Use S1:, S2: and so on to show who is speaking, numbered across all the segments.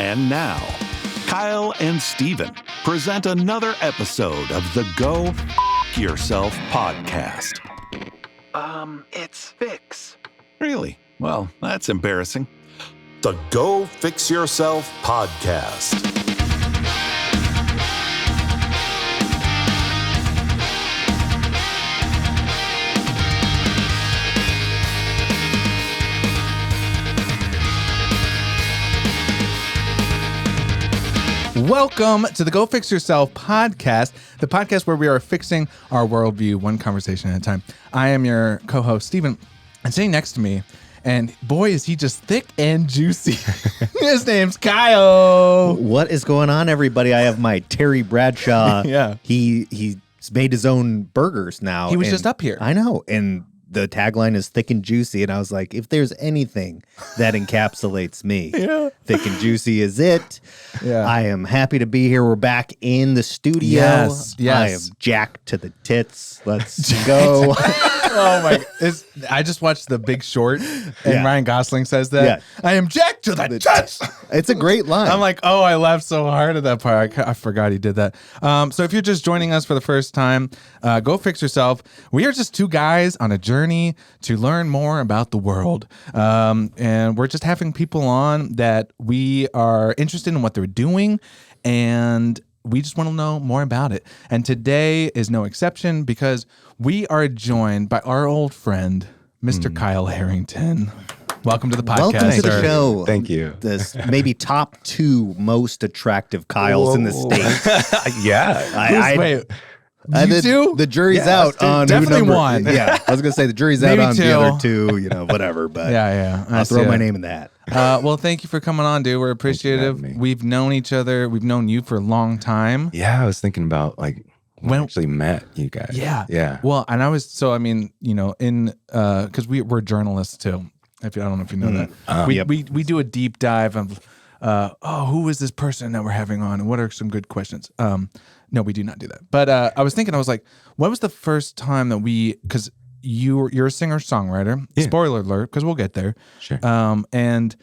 S1: And now, Kyle and Steven present another episode of the Go F Yourself podcast. It's Fix. Really? Well, that's embarrassing. The Go Fix Yourself podcast.
S2: Welcome to the Go Fix Yourself podcast, the podcast where we are fixing our worldview one conversation at a time. I am your co-host, Steven, and sitting next to me, and boy, is he just thick and juicy. His name's Kyle.
S3: What is going on, everybody? I have my Terry Bradshaw.
S2: Yeah.
S3: He's made his own burgers now.
S2: He was just up here.
S3: I know. And the tagline is thick and juicy. And I was like, if there's anything that encapsulates me, thick and juicy is it.
S2: Yeah.
S3: I am happy to be here. We're back in the studio.
S2: Yes.
S3: I am jacked to the tits. Let's go.
S2: Oh my! I just watched The Big Short, and Ryan Gosling says that.
S3: Yeah.
S2: I am jacked to the tits.
S3: It's a great line.
S2: I'm like, oh, I laughed so hard at that part. I forgot he did that. So if you're just joining us for the first time, Go Fix Yourself. We are just two guys on a journey to learn more about the world. And we're just having people on that we are interested in what they're doing, and we just want to know more about it. And today is no exception because we are joined by our old friend, Mr. Kyle Harrington. Welcome to the podcast.
S3: Welcome to the show.
S4: Thank you.
S3: This maybe top two most attractive Kyles in the state.
S4: Yeah.
S2: Wait, you two?
S3: The jury's out on
S2: definitely
S3: who number,
S2: one.
S3: Yeah, I was gonna say the jury's out
S2: Maybe
S3: on
S2: two.
S3: the other two. Whatever. But
S2: Yeah.
S3: I'll throw my name in that.
S2: Well, thank you for coming on, dude. We're appreciative.
S4: having me.
S2: We've known each other. We've known you for a long time.
S4: Yeah, I was thinking about when
S2: When-
S4: I actually met you guys.
S2: Yeah.
S4: Yeah.
S2: Well, and I was in because we're journalists too. I don't know if you know that. We do a deep dive of who is this person that we're having on and what are some good questions. No, we do not do that. But I was thinking, I was like, when was the first time that because you're a singer-songwriter.
S4: Yeah.
S2: Spoiler alert, because we'll get there.
S4: Sure.
S2: And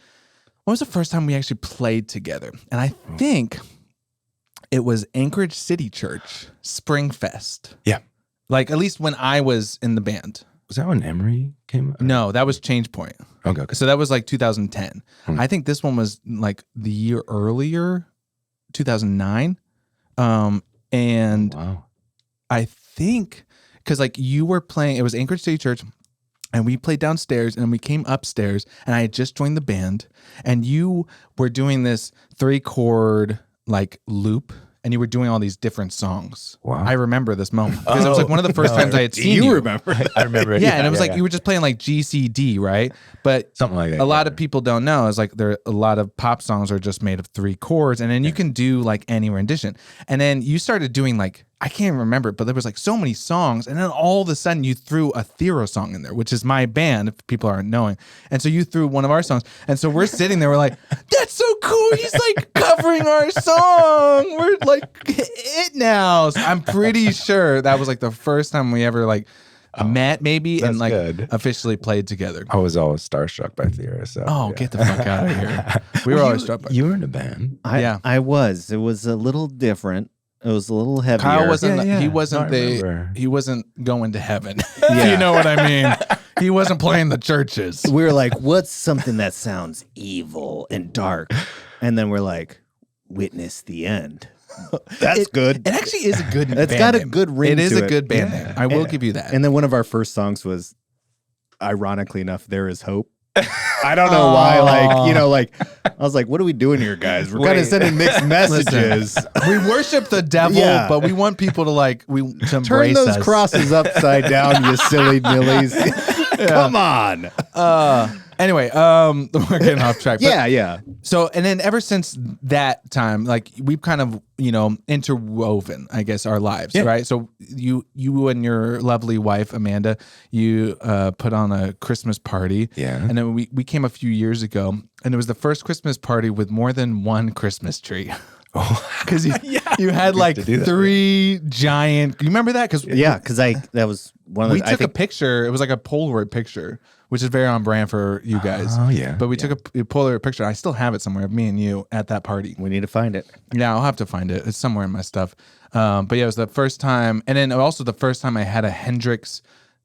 S2: when was the first time we actually played together? And I think it was Anchorage City Church Spring Fest.
S4: Yeah.
S2: Like at least when I was in the band.
S4: Was that when Emery came up?
S2: No, that was Change Point.
S4: Okay.
S2: So that was like 2010. I think this one was like the year earlier, 2009. And
S4: Wow.
S2: I think because like you were playing, it was Anchorage City Church, and we played downstairs, and we came upstairs, and I had just joined the band, and you were doing this 3-chord like loop, and you were doing all these different songs.
S4: Wow.
S2: I remember this moment because it was like one of the first times I had seen you.
S3: You remember?
S4: I remember it.
S2: Yeah, and it was like you were just playing like GCD, right? But
S4: Something like that.
S2: a lot of people don't know is like a lot of pop songs are just made of 3 chords, and then you can do like any rendition. And then you started doing like, I can't remember, but there was like so many songs, and then all of a sudden you threw a Thero song in there, which is my band, if people aren't knowing. And so you threw one of our songs, and so we're sitting there, we're like, that's so cool. He's like covering our song. We're like it now. So I'm pretty sure that was like the first time we ever like met, maybe, and like
S4: good.
S2: officially played together.
S4: I was always starstruck by Thera. So.
S2: Oh,
S4: yeah.
S2: get the fuck out of here. We were always struck by
S4: You were in a band.
S3: I was. It was a little different. It was a little heavier.
S2: Kyle wasn't.
S4: Yeah.
S2: He wasn't
S4: No, I remember.
S2: He wasn't going to heaven. If you know what I mean. He wasn't playing the churches.
S3: We were like, what's something that sounds evil and dark? And then we're like, Witness the End. That's good.
S2: It actually is a good.
S3: It's
S2: band
S3: got a
S2: name.
S3: good ring
S2: It is
S3: to
S2: a
S3: it.
S2: good band
S4: Yeah.
S2: name. I will give you that.
S3: And then one of our first songs was, ironically enough, There Is Hope. I don't know why. I was like, what are we doing here, guys? We're kind of sending mixed messages.
S2: we worship the devil,
S3: Yeah.
S2: but we want people to to
S3: Turn
S2: embrace
S3: those
S2: us.
S3: crosses upside down, you silly nillies. Come on.
S2: Anyway, we're getting off track. But-
S3: Yeah.
S2: So, and then ever since that time, like we've kind of, interwoven, I guess, our lives, right? So you and your lovely wife, Amanda, you put on a Christmas party.
S4: Yeah.
S2: And then we came a few years ago, and it was the first Christmas party with more than one Christmas tree. Because you had like
S4: to do that.
S2: 3 giant, you remember that? Because
S3: Because that was one of the,
S2: we took a picture. It was like a Polaroid picture which is very on brand for you guys.
S4: Oh, yeah.
S2: But we took a Polaroid picture. I still have it somewhere of me and you at that party.
S3: We need to find it.
S2: Yeah, I'll have to find it. It's somewhere in my stuff. But yeah, it was the first time. And then also the first time I had a Hendrix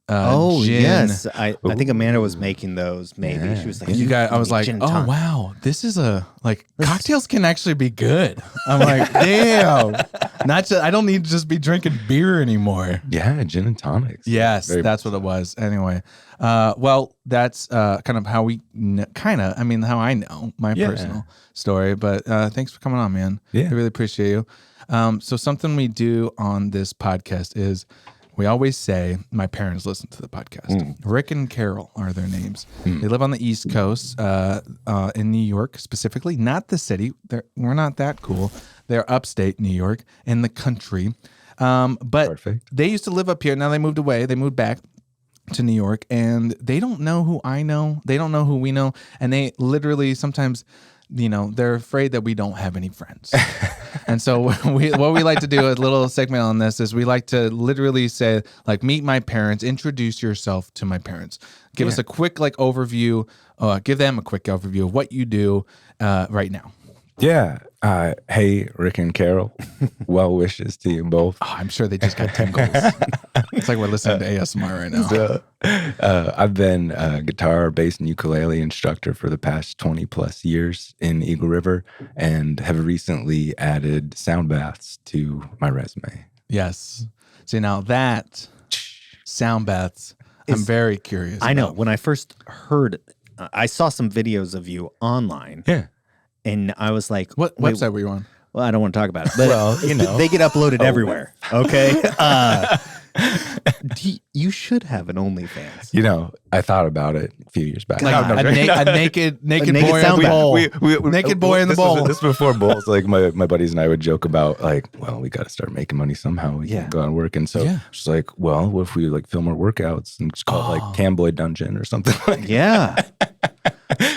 S2: gin.
S3: Yes. I think Amanda was making those. Maybe
S4: Yeah.
S3: she was like,
S2: You guys, I was like,
S3: gin
S2: oh
S3: tonic."
S2: wow, this is cocktails can actually be good. I'm like, damn, not just I don't need to just be drinking beer anymore.
S4: Yeah, gin and tonics.
S2: Yes,
S4: Very
S2: that's what it was. Anyway, well, that's kind of how how I know my personal story. But thanks for coming on, man.
S4: Yeah.
S2: I really appreciate you. So something we do on this podcast is we always say my parents listen to the podcast. Rick and Carol are their names. They live on the East Coast in New York specifically, not the city. We're not that cool. They're upstate New York in the country. But
S4: Perfect.
S2: they used to live up here. Now they moved away. They moved back to New York, and they don't know who I know. They don't know who we know. And they literally sometimes, they're afraid that we don't have any friends. And so what we like to do, a little segment on this, is we like to literally say, like, meet my parents, introduce yourself to my parents. Give us a quick overview, give them a quick overview of what you do right now.
S4: Yeah. Hey, Rick and Carol. Well wishes to you both.
S2: Oh, I'm sure they just got tingles. It's like we're listening to ASMR right now.
S4: So, I've been a guitar, bass, and ukulele instructor for the past 20 plus years in Eagle River and have recently added sound baths to my resume.
S2: Yes. See, now that sound baths, I'm very curious.
S3: I know.
S2: about.
S3: When I first heard, I saw some videos of you online.
S4: Yeah.
S3: And I was like,
S2: What
S3: wait,
S2: website were you on?
S3: Well, I don't want to talk about it. But
S4: Well,
S3: they get uploaded everywhere. Okay. You should have an OnlyFans.
S4: I thought about it a few years back.
S2: A naked
S3: naked
S2: boy in
S3: sound
S2: the
S3: bath.
S2: bowl. Naked boy in the bowl.
S4: This before bowls. Like my buddies and I would joke about we got to start making money somehow. We can go out and work. And so it's like, well, what if we film our workouts and just call it Camboy Dungeon or something like
S3: Yeah.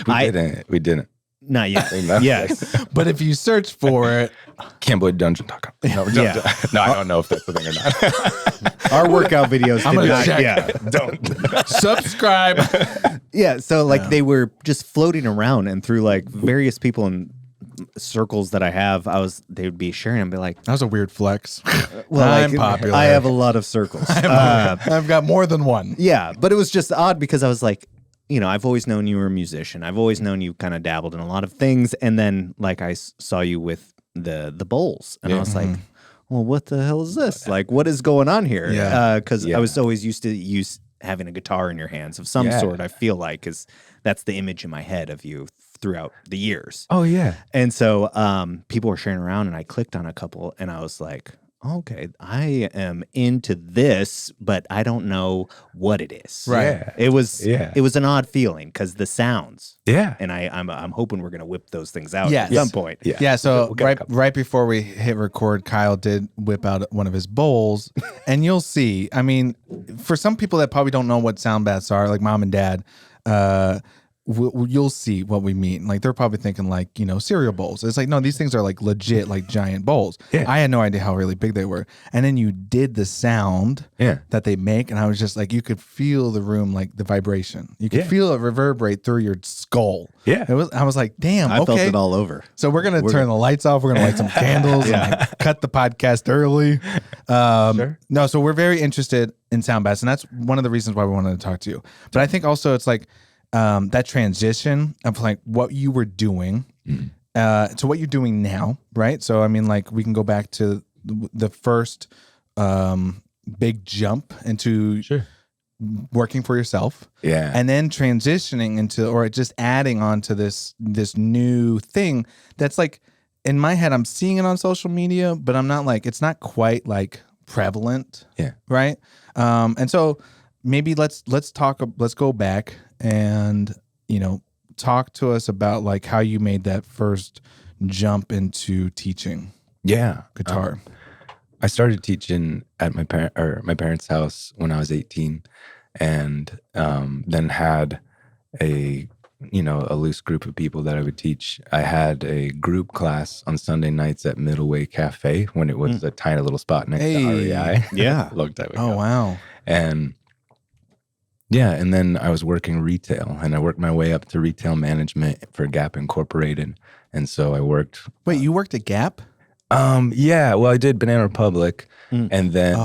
S4: We didn't.
S3: Not yet. Yes.
S2: But if you search for it,
S4: CamboyDungeon.com. No, I don't know if that's the thing or not.
S3: Our workout videos
S2: I'm
S3: did
S2: gonna
S3: not.
S2: check.
S3: Yeah.
S4: Don't.
S2: subscribe.
S3: Yeah. So they were just floating around, and through various people in circles that I have, they would be sharing and be like,
S2: That was a weird flex.
S3: well,
S2: I'm popular.
S3: I have a lot of circles.
S2: I've got more than one.
S3: Yeah, but it was just odd because I was like, I've always known you were a musician. I've always known you kind of dabbled in a lot of things. And then I saw you with the bowls, and I was like, well, what the hell is this? What is going on here?
S2: Yeah.
S3: Because I was always used to having a guitar in your hands of some sort, I feel like, because that's the image in my head of you throughout the years.
S4: Oh, yeah.
S3: And so people were sharing around, and I clicked on a couple, and I was like, okay, I am into this, but I don't know what it is.
S2: Right.
S4: Yeah.
S3: It was an odd feeling because the sounds.
S4: Yeah.
S3: And I'm hoping we're gonna whip those things out
S2: Yes.
S3: at some point.
S4: Yeah.
S2: Yeah, so
S4: We'll get a
S2: right before we hit record, Kyle did whip out one of his bowls, and you'll see. I mean, for some people that probably don't know what sound baths are, like mom and dad, you'll see what we mean. They're probably thinking cereal bowls. It's no, these things are legit, giant bowls.
S4: Yeah.
S2: I had no idea how really big they were. And then you did the sound
S4: Yeah.
S2: that they make, and I was just you could feel the room, the vibration. You could feel it reverberate through your skull.
S4: Yeah.
S2: I was like, damn,
S3: I
S2: okay.
S3: felt it all over.
S2: So we're gonna turn the lights off. We're gonna light some candles and cut the podcast early.
S4: Sure.
S2: No, so we're very interested in sound baths, and that's one of the reasons why we wanted to talk to you. But I think also it's that transition of what you were doing to what you're doing now, right? So I mean, we can go back to the first big jump into working for yourself, and then transitioning into, or just adding on to this new thing that's in my head, I'm seeing it on social media, but I'm not it's not quite prevalent, right? And so maybe let's go back and talk to us about how you made that first jump into teaching guitar.
S4: I started teaching at my parents' house when I was 18, and then had a loose group of people that I would teach. I had a group class on Sunday nights at Middleway Cafe when it was a tiny little spot next to REI.
S3: Yeah.
S4: Long time ago.
S2: Oh wow.
S4: And Yeah, and then I was working retail, and I worked my way up to retail management for Gap Incorporated. And so I worked.
S2: Wait, you worked at Gap?
S4: Yeah. Well, I did Banana Republic,
S3: Mm.
S4: and then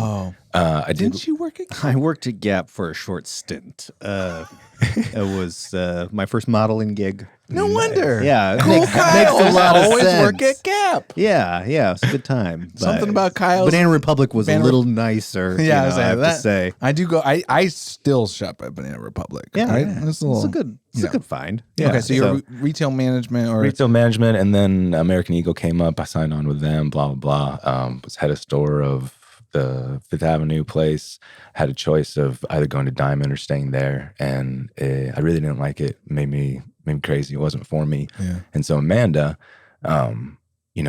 S4: I did.
S2: Didn't you work at Gap?
S3: I worked at Gap for a short stint. It was my first modeling gig.
S2: No wonder.
S3: Yeah, it
S2: Cool
S3: makes
S2: Kyle.
S3: a lot of
S2: always
S3: sense.
S2: work at Gap.
S3: Yeah, it's a good time. But
S2: Something about Kyle's
S3: Banana Republic was
S2: Banana-
S3: a little nicer.
S2: Yeah,
S3: I have to say.
S2: I do go. I still shop at Banana Republic.
S3: Yeah,
S2: right?
S3: yeah.
S2: It's a little.
S3: It's a good find.
S4: Yeah.
S2: Okay, so you're retail management or
S4: Retail management, and then American Eagle came up. I signed on with them. Blah blah blah. Was head of store of the Fifth Avenue place. Had a choice of either going to Diamond or staying there, and I really didn't like it. Made me crazy. It wasn't for me.
S2: Yeah.
S4: And so Amanda,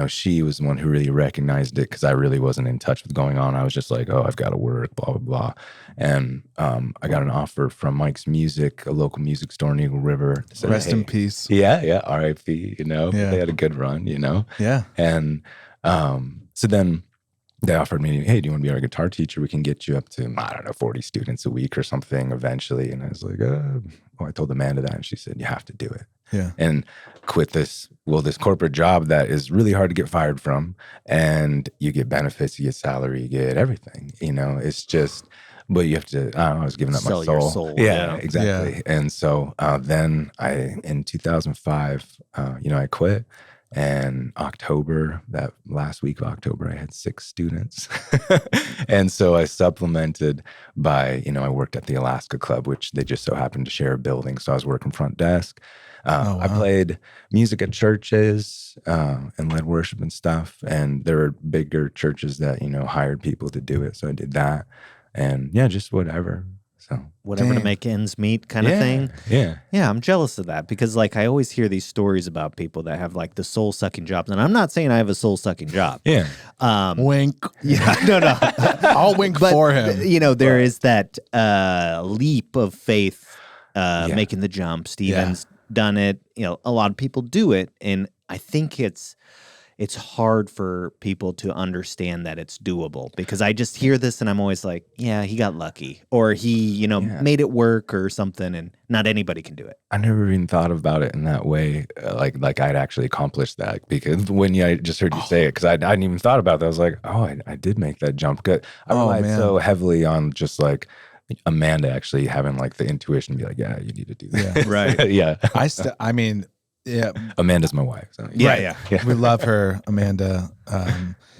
S4: she was the one who really recognized it because I really wasn't in touch with going on. I was just like, oh, I've got to work, blah, blah, blah. And I got an offer from Mike's Music, a local music store in Eagle River. Said,
S2: rest in peace.
S4: Yeah, R.I.P.,
S2: Yeah.
S4: They had a good run,
S2: Yeah.
S4: And so then they offered me, hey, do you want to be our guitar teacher? We can get you up to, 40 students a week or something eventually. And I was like, I told Amanda that, and she said, you have to do it.
S2: Yeah.
S4: And quit this corporate job that is really hard to get fired from. And you get benefits, you get salary, you get everything. It's just, but you have to, I was giving up
S3: Sell
S4: my soul.
S3: your soul,
S4: Yeah,
S3: yeah.
S4: exactly.
S2: Yeah.
S4: And so then in 2005, I quit. And October, that last week of October, I had 6 students. And so I supplemented by, I worked at the Alaska Club, which they just so happened to share a building. So I was working front desk.
S2: Wow.
S4: I played music at churches and led worship and stuff. And there were bigger churches that, hired people to do it. So I did that. And yeah, just whatever. So
S3: Whatever to
S2: Damn.
S3: make ends meet kind of thing.
S4: Yeah.
S3: Yeah, I'm jealous of that because I always hear these stories about people that have the soul sucking jobs. And I'm not saying I have a soul sucking job.
S4: Yeah.
S2: Wink.
S3: Yeah, no.
S2: I'll wink
S3: But,
S2: for him.
S3: there is that leap of faith making the jump. Steven's done it. A lot of people do it. And I think it's hard for people to understand that it's doable because I just hear this and I'm always like, yeah, he got lucky or he, made it work or something, and not anybody can do it.
S4: I never even thought about it in that way, like I'd actually accomplished that, because when I just heard you say it, because I hadn't even thought about that. I was like, oh, I did make that jump. Good. I relied so heavily on just Amanda actually having the intuition to be like, yeah, you need to do that.
S2: Yeah.
S3: Right.
S4: Yeah.
S2: Yeah.
S4: Amanda's my wife. So.
S3: Yeah.
S2: We love her, Amanda.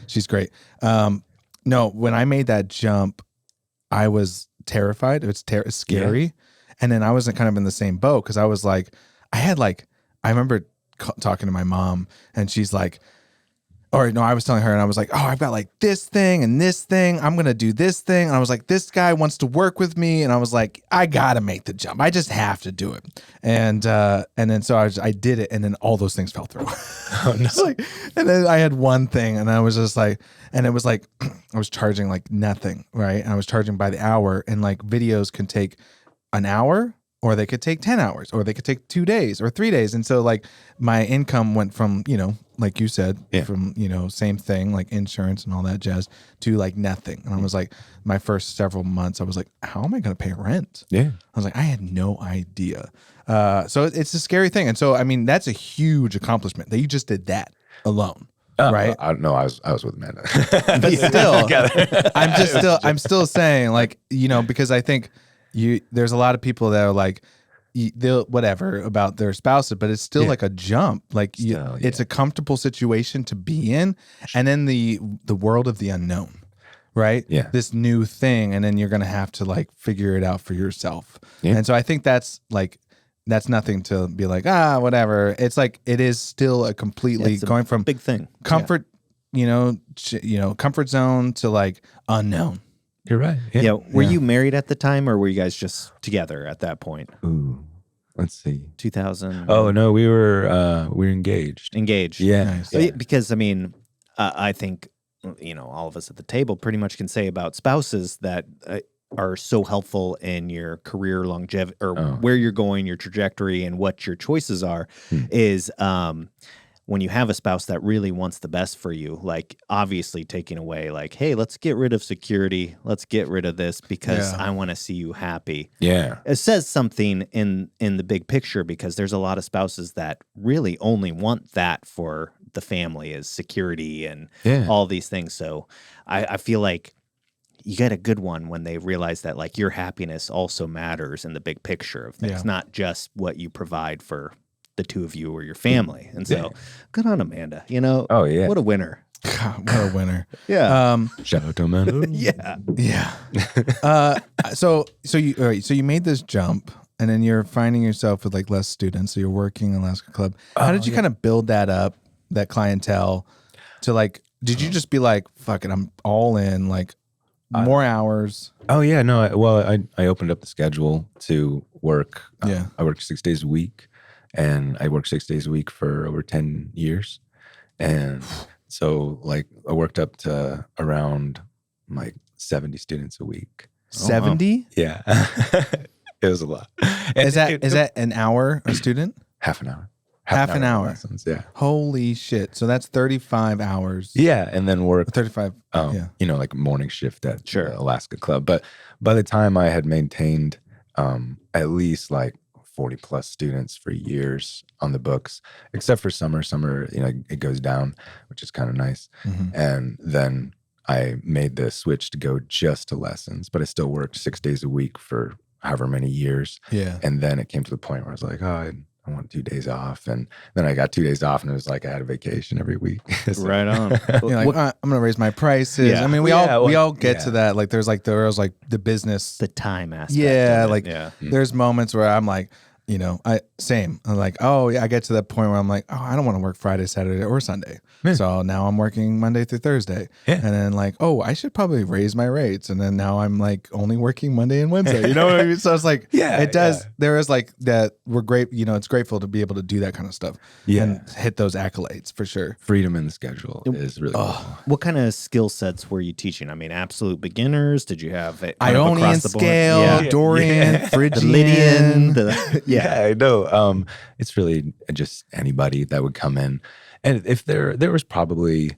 S2: She's great. No, when I made that jump, I was terrified. It's scary. Yeah. And then I wasn't kind of in the same boat because I was I remember talking to my mom and she's like, I was telling her and I was like, oh, I've got this thing and this thing. I'm going to do this thing. And I was like, this guy wants to work with me. And I was like, I got to make the jump. I just have to do it. And then so I did it. And then all those things fell through.
S4: Oh, no.
S2: And then I had one thing and I was just and it was I was charging nothing. Right. And I was charging by the hour, and videos can take an hour, or they could take 10 hours, or they could take 2 days or 3 days. And so my income went from, like you said, from, same thing, insurance and all that jazz, to nothing. And I was my first several months, I was how am I going to pay rent?
S4: Yeah.
S2: I was I had no idea. So it's a scary thing. And so, that's a huge accomplishment that you just did that alone. Right?
S4: I don't know. I was with Amanda.
S2: But still, I'm still saying because I think there's a lot of people that are they'll whatever about their spouses, but it's still a jump. It's a comfortable situation to be in, and then the world of the unknown, right?
S4: Yeah.
S2: This new thing, and then you're gonna have to figure it out for yourself.
S4: Yeah.
S2: And so I think that's nothing to be whatever. It's it is still a completely going from
S3: big thing
S2: comfort, comfort zone to unknown.
S4: You're right.
S3: Yeah. Were you married at the time, or were you guys just together at that point?
S4: Ooh, let's see.
S3: 2000.
S4: Oh no, we were engaged.
S3: Engaged.
S4: Yeah.
S2: Nice.
S4: Yeah.
S3: Because I think all of us at the table pretty much can say about spouses that are so helpful in your career longevity or where you're going, your trajectory, and what your choices are. Is when you have a spouse that really wants the best for you, like obviously taking away like, hey, let's get rid of security. Let's get rid of this because I want to see you happy.
S4: Yeah.
S3: It says something in the big picture because there's a lot of spouses that really only want that for the family is security and all these things. So I feel like you get a good one when they realize that like your happiness also matters in the big picture of things, not just what you provide for the two of you or your family. And so good on Amanda, you know, what a winner.
S2: God, what a winner.
S4: Shout out to Amanda.
S2: Yeah. So you all right, so you made this jump and then you're finding yourself with like less students. So you're working in Alaska Club. How did you kind of build that up, that clientele to like, did you just be like, fuck it, I'm all in, like more hours?
S4: Oh yeah, no. I opened up the schedule to work. I worked 6 days a week, and I worked 6 days a week for over 10 years, and so like I worked up to around like 70 students a week.
S2: 70?
S4: Yeah, it was a lot. And
S2: Is that an hour a student?
S4: half an hour?
S2: Half an hour.
S4: Lessons, yeah.
S2: Holy shit! So that's 35 hours.
S4: Yeah, and then work
S2: 35.
S4: you know, like morning shift at the Alaska Club. But by the time I had maintained at least like 40 plus students for years on the books, except for summer. Summer, you know, it goes down, which is kind of nice. And then I made the switch to go just to lessons, but I still worked 6 days a week for however many years.
S2: Yeah.
S4: And then it came to the point where I was like, oh, I want 2 days off. And then I got 2 days off and it was like I had a vacation every week. So,
S3: Right on.
S2: You're like, I'm gonna raise my prices.
S3: Yeah.
S2: I mean, we all get to that. Like, there was like the business,
S3: The time aspect.
S2: yeah.
S3: of it.
S2: Like, there's moments where I'm like, you know, I'm like, oh yeah, I get to that point where I'm like, oh, I don't want to work Friday, Saturday, or Sunday. So now I'm working Monday through Thursday. And then like, oh, I should probably raise my rates. And then now I'm like only working Monday and Wednesday. You know what I mean? So it's like, it does. There is like that. We're great. You know, it's grateful to be able to do that kind of stuff and hit those accolades for sure.
S4: Freedom in the schedule is really cool.
S3: What kind of skill sets were you teaching? I mean, absolute beginners? Did you have it
S2: Ionian scale, Dorian, Phrygian,
S3: Lydian?
S4: Yeah, I know. It's really just anybody that would come in. And if there was probably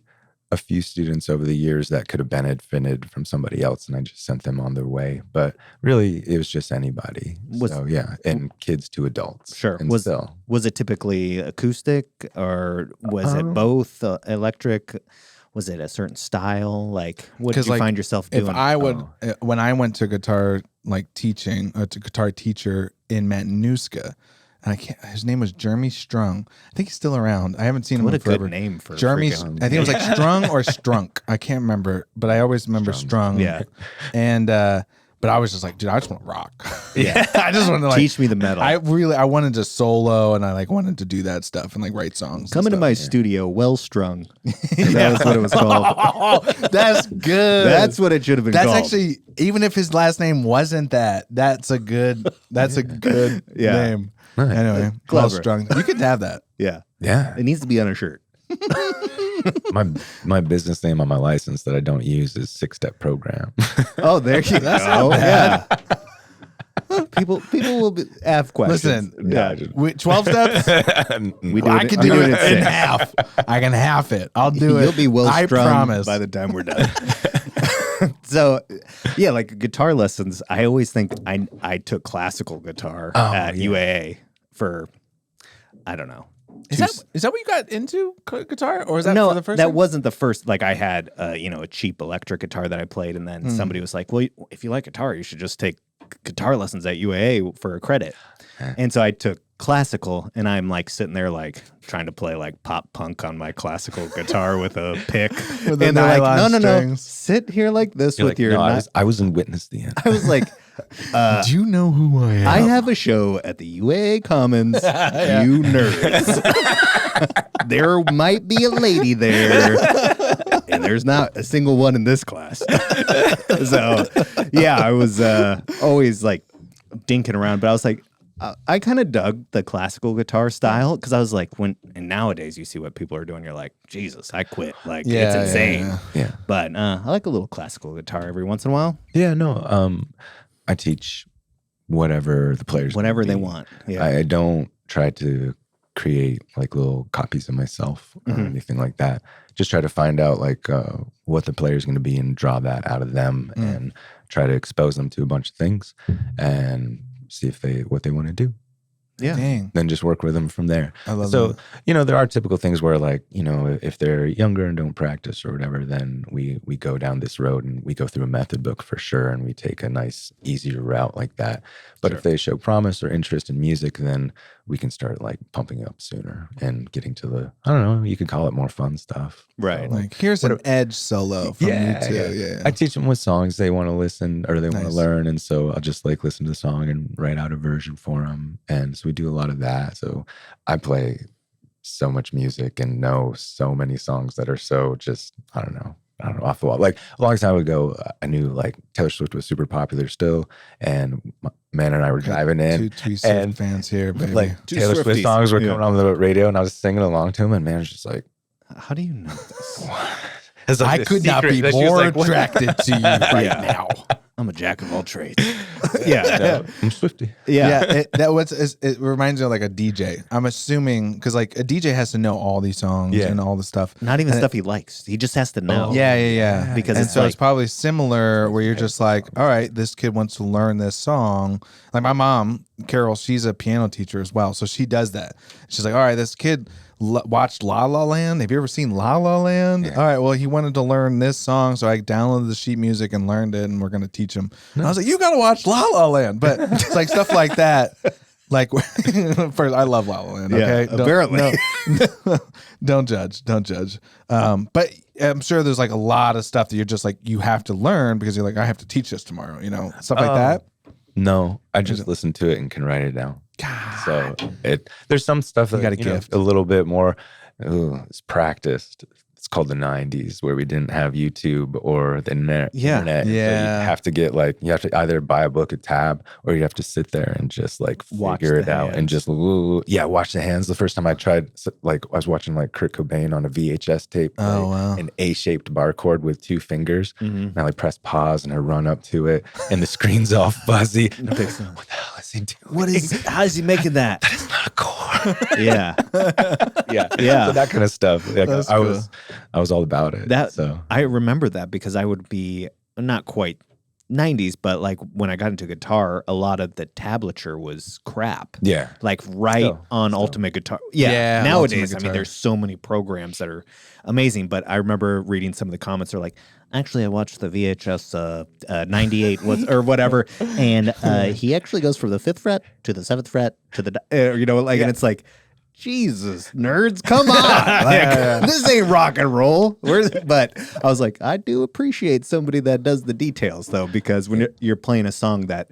S4: a few students over the years that could have benefited from somebody else, and I just sent them on their way. But really, it was just anybody. And kids to adults.
S3: Sure.
S4: And
S3: Was it typically acoustic, or was it both electric? Was it a certain style? Like, what did you find yourself doing?
S2: If I would, when I went to guitar teaching, to guitar teacher in Matanuska, and his name was Jeremy Strung. I think he's still around. I haven't seen him in forever.
S3: What a good name for
S2: Jeremy. I think it was like Strung or Strunk. I can't remember, but I always remember Strung.
S3: Yeah.
S2: And but I was just like, dude, I just want to rock. Yeah. I just want to like
S3: teach me the metal.
S2: I wanted to solo, and I like wanted to do that stuff and like write songs.
S3: Come into my studio, well strung. That's what it was called.
S2: Oh, that's good.
S3: That's what it should have been called.
S2: That's actually, even if his last name wasn't that, that's a good name.
S4: Nice.
S2: Anyway, well strung. You could have that.
S3: Yeah.
S4: Yeah.
S3: It needs to be on a shirt.
S4: My business name on my license that I don't use is 6-Step Program.
S3: Oh, there you go. Yeah. People will have questions.
S2: Listen, 12 steps.
S3: I
S2: can do it in half. I can half it. I'll do it.
S3: You'll be well
S2: I
S3: strung
S2: promise.
S3: by the time we're done. So, yeah, like guitar lessons. I always think I took classical guitar at UAA for, I don't know.
S2: Is that what you got into guitar, or is that
S3: no,
S2: for the first?
S3: That
S2: time?
S3: wasn't the first. Like I had, a cheap electric guitar that I played, and then somebody was like, "Well, if you like guitar, you should just take guitar lessons at UAA for a credit." And so I took classical, and I'm like sitting there like trying to play like pop punk on my classical guitar with a pick,
S2: With
S3: and they're like, "No,
S2: strings.
S3: sit here like this with your."
S4: No, I was in witness the end.
S3: I was like,
S2: do you know who I am?
S3: I have a show at the UAA Commons. You nerds. There might be a lady there, and there's not a single one in this class. So, yeah, I was always like dinking around, but I was like, I kind of dug the classical guitar style because I was like, and nowadays you see what people are doing, you're like, Jesus, I quit. Like, it's insane.
S4: Yeah.
S3: But I like a little classical guitar every once in a while.
S4: Yeah, no. I teach whatever the players
S3: Whatever they want. Yeah.
S4: I don't try to create like little copies of myself or anything like that. Just try to find out like what the player's going to be and draw that out of them and try to expose them to a bunch of things and see if what they want to do.
S3: Yeah.
S2: Dang.
S4: Then just work with them from there.
S2: I love
S4: So,
S2: that.
S4: there are typical things where like, if they're younger and don't practice or whatever, then we go down this road and we go through a method book for sure. And we take a nice, easier route like that. But if they show promise or interest in music, then we can start like pumping up sooner and getting to the, I don't know, you could call it more fun stuff.
S3: Right.
S4: So,
S2: Like, here's an edge solo from you too. Yeah.
S4: I teach them what songs they want to listen or they want to learn. And so I'll just like listen to the song and write out a version for them. And so we do a lot of that. So I play so much music and know so many songs that are so just, I don't know, off the wall. Like a long time ago, I knew like Taylor Swift was super popular still. And man and I were driving in.
S2: Two Swift fans here, baby.
S4: Like
S3: Two
S4: Taylor Swift
S3: Swifties.
S4: songs were coming on the radio and I was singing along to him and man was just like,
S3: How do you know this?
S4: it's like
S2: I
S4: this
S2: could not
S4: secret
S2: be
S4: that she was
S2: more
S4: like, what?
S2: attracted to you right now.
S3: I'm a jack of all trades. Yeah.
S4: I'm Swifty.
S3: Yeah.
S2: It reminds me of like a DJ. I'm assuming because like a DJ has to know all these songs
S4: Yeah.
S2: and all the stuff.
S3: Not even stuff he likes. He just has to know.
S2: Yeah.
S3: Because
S2: and
S3: it's
S2: so
S3: like-
S2: it's probably similar where you're just like, all right, this kid wants to learn this song. Like my mom, Carol, she's a piano teacher as well, so she does that. She's like, all right, this kid watched La La Land. Have you ever seen La La Land?
S4: Yeah.
S2: All right, well, he wanted to learn this song, so I downloaded the sheet music and learned it, and we're going to teach him. And I was like, you got to watch La La Land. But it's like stuff like that. Like, first, I love La La Land, okay?
S3: Yeah, apparently.
S2: Don't judge. But I'm sure there's like a lot of stuff that you're just like, you have to learn because you're like, I have to teach this tomorrow, stuff like that.
S4: No, I just listen to it and can write it down.
S2: God.
S4: So there's some stuff that
S2: got a gift.
S4: a little bit more. It's practiced. It's called the 90s where we didn't have YouTube or the internet.
S3: Yeah.
S4: internet. So
S2: Yeah.
S4: you have to either buy a book, a tab, or you have to sit there and just like
S3: Watch
S4: figure it
S3: the
S4: out and
S3: hands.
S4: just watch the hands. The first time I tried, like I was watching like Kurt Cobain on a VHS tape,
S2: Oh, wow.
S4: an A-shaped bar chord with two fingers,
S3: Mhm.
S4: and I like press pause and I run up to it, and the screen's all fuzzy. What the hell is he doing?
S3: How is he making that?
S4: That's not a chord.
S3: Yeah.
S4: Yeah.
S3: Yeah.
S4: So that kind of stuff. Like,
S2: That's
S4: I was all about it. So
S3: I remember that because I would be not quite 90s, but like when I got into guitar, a lot of the tablature was crap.
S4: yeah.
S3: Like on Ultimate Guitar. Yeah.
S2: Yeah,
S3: Nowadays,
S2: Ultimate
S3: I mean,
S2: Guitar.
S3: there's so many programs that are amazing. But I remember reading some of the comments are like, actually, I watched the VHS 98 or whatever, and he actually goes from the 5th fret to the 7th fret to the and it's like, Jesus, nerds, come on! Like, this ain't rock and roll. But I was like, I do appreciate somebody that does the details though, because when you're playing a song that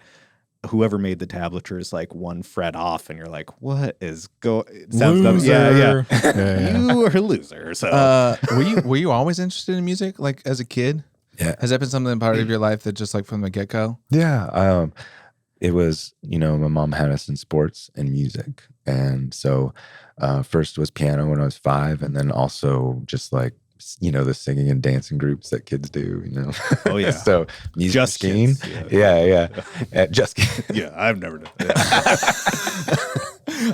S3: whoever made the tablature is like one fret off, and you're like, what is sounds dumb. Yeah. You are a loser. So
S2: Were you always interested in music, like as a kid?
S4: Yeah.
S2: Has that been something part of your life that just like from the get go?
S4: Yeah. It was, my mom had us in sports and music. And so first was piano when I was 5, and then also just like, the singing and dancing groups that kids do,
S3: Oh, yeah.
S4: So music
S3: Just
S4: machine.
S3: Kids,
S4: Yeah. Just Kids.
S3: yeah, I've never done that.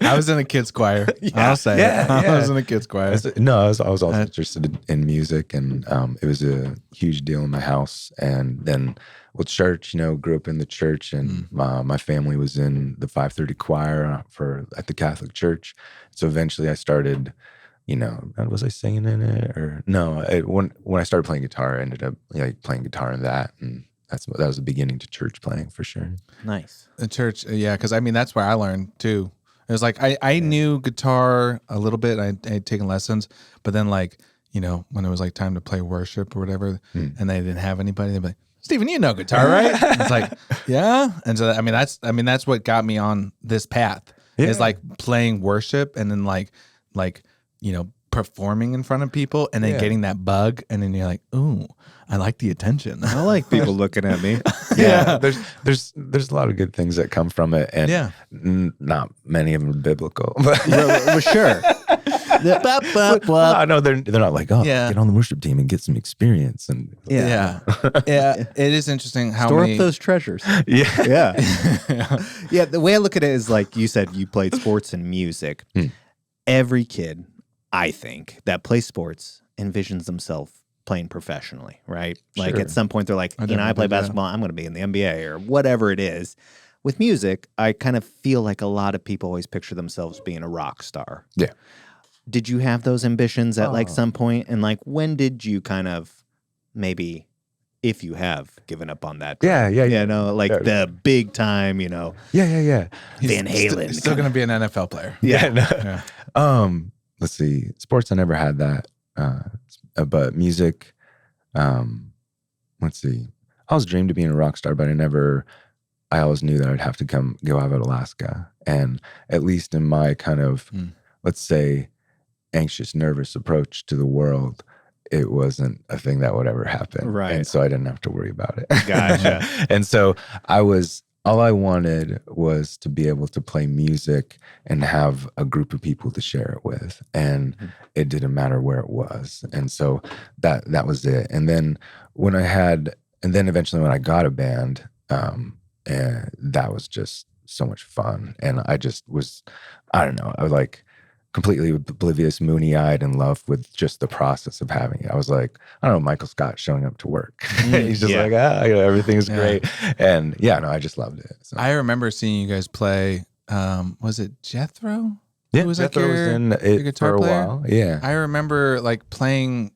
S2: I was in a kids choir. I'll say it. I was in a kids choir.
S4: No, I was also interested in music, and it was a huge deal in my house. And then with church, grew up in the church, and my family was in the 530 choir at the Catholic Church. So eventually I started, was I singing in it or no? When I started playing guitar, I ended up playing guitar in that, and that was the beginning to church playing for sure.
S3: Nice.
S2: The church, yeah, because I mean that's where I learned too. It was like I knew guitar a little bit. I had taken lessons, but then like when it was like time to play worship or whatever, and they didn't have anybody, they'd be like, Steven, you know guitar, right? And it's like, yeah. And so that's what got me on this path.
S4: Yeah.
S2: Is like playing worship and then like performing in front of people and then getting that bug, and then you're like, ooh, I like the attention.
S3: I like people looking at me.
S4: Yeah, there's a lot of good things that come from it, and not many of them are biblical.
S3: Well, sure.
S4: I know they're not like,
S2: Yeah.
S4: get on the worship team and get some experience, and
S2: Yeah. It is interesting how
S3: Store
S2: many.
S3: up those treasures.
S4: yeah,
S3: Yeah. Yeah. The way I look at it is like you said, you played sports and music. every kid, I think, that plays sports envisions themselves playing professionally, right? Like
S4: Sure.
S3: at some point they're like,
S2: I
S3: I
S2: definitely
S3: play
S2: did that.
S3: basketball, I'm going to be in the NBA or whatever it is. With music, I kind of feel like a lot of people always picture themselves being a rock star.
S4: Yeah.
S3: Did you have those ambitions at like
S4: Oh.
S3: some point? And like, when did you kind of maybe, if you have given up on that?
S4: Yeah, yeah, yeah.
S3: You know, like
S4: Yeah.
S3: the big time, you know,
S4: Yeah.
S3: Van Halen.
S2: He's still going to be an NFL player.
S4: Yeah. No.
S2: Yeah.
S4: Let's see. Sports, I never had that. But music, let's see. I always dreamed of being a rock star, but I always knew that I'd have to go out of Alaska. And at least in my kind of, let's say, anxious, nervous approach to the world, it wasn't a thing that would ever happen.
S3: Right.
S4: And so I didn't have to worry about it.
S3: Gotcha.
S4: And so all I wanted was to be able to play music and have a group of people to share it with. And it didn't matter where it was. And so that was it. And then eventually when I got a band, and that was just so much fun. And I just was, I don't know, I was like completely oblivious, moony-eyed, in love with just the process of having it. I was like, I don't know, Michael Scott showing up to work. He's just like, everything's great. And I just loved it. So.
S2: I remember seeing you guys play, was it Jethro?
S4: Yeah,
S2: Who was
S4: Jethro
S2: like
S4: was in
S2: your
S4: it
S2: guitar
S4: for a
S2: player?
S4: while. Yeah.
S2: I remember like playing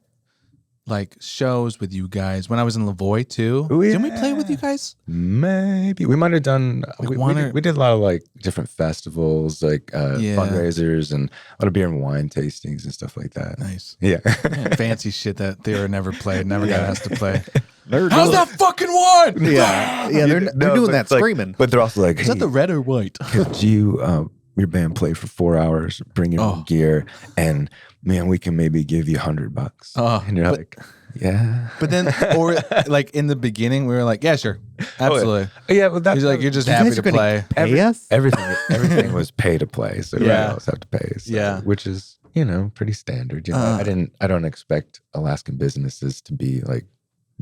S2: like shows with you guys when I was in Lavoie too.
S4: Oh,
S2: Didn't we
S4: yeah.
S2: play with you guys?
S4: Maybe we might have done.
S2: Like
S4: we did a lot of like different festivals, like fundraisers, and a lot of beer and wine tastings and stuff like that.
S2: Nice.
S4: Yeah.
S2: Yeah, fancy shit that Theo never played, never got asked to play.
S3: They're
S2: How's
S3: doing-
S2: that fucking one?
S3: Yeah, they're doing
S4: but
S3: that
S4: it's like-
S3: screaming.
S4: But they're also like,
S2: Is that
S4: hey,
S2: the red or white?
S4: could you your band play for 4 hours, bring your own gear, and man, we can maybe give you $100.
S2: Oh,
S4: And you're like, yeah.
S2: But then, or like in the beginning, we were like, yeah, sure, absolutely.
S4: Yeah, well, that's
S2: He's like, you're just
S3: You
S2: happy
S3: guys
S2: to
S3: are gonna
S2: play.
S3: pay us?
S4: everything was pay to play, so
S2: Yeah.
S4: I always have to pay. So,
S2: Yeah.
S4: which is pretty standard. I don't expect Alaskan businesses to be like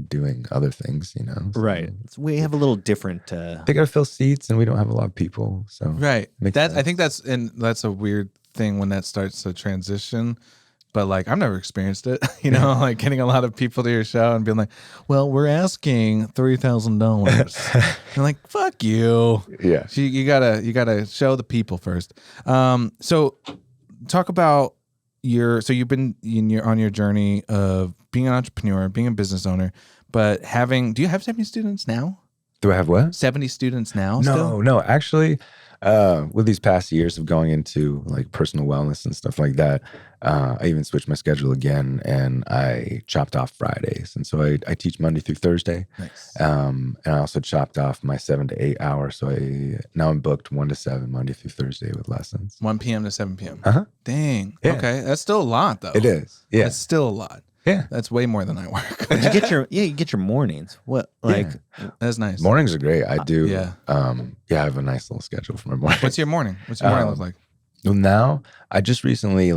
S4: doing other things. So
S3: Right. So we have a little different.
S4: They gotta fill seats, and we don't have a lot of people. So
S2: Right.
S4: Makes
S2: That I
S4: sense.
S2: think that's a weird thing when that starts to transition. But like I've never experienced it, like getting a lot of people to your show and being like, "Well, we're asking $3,000." And like, "Fuck you."
S4: yeah.
S2: So you gotta show the people first. So talk about so you've been on your journey of being an entrepreneur, being a business owner, but do you have 70 students now?
S4: Do I have what?
S2: 70 students now? Still?
S4: No. Actually, with these past years of going into like personal wellness and stuff like that, I even switched my schedule again, and I chopped off Fridays. And so I teach Monday through Thursday.
S2: Nice.
S4: And I also chopped off my 7 to 8 hours. So now I'm booked 1 to 7 Monday through Thursday with lessons.
S2: 1 p.m. to 7 p.m.
S4: Uh-huh.
S2: Dang.
S4: Yeah.
S2: Okay. That's still a lot though.
S4: It is. Yeah.
S2: That's still a lot.
S4: Yeah.
S2: That's way more than I work.
S3: you get your mornings. What
S2: That's nice.
S4: Mornings are great. I do.
S2: Yeah.
S4: I have a nice little schedule for my morning.
S2: What's your morning? What's your morning look like?
S4: Well, now I just recently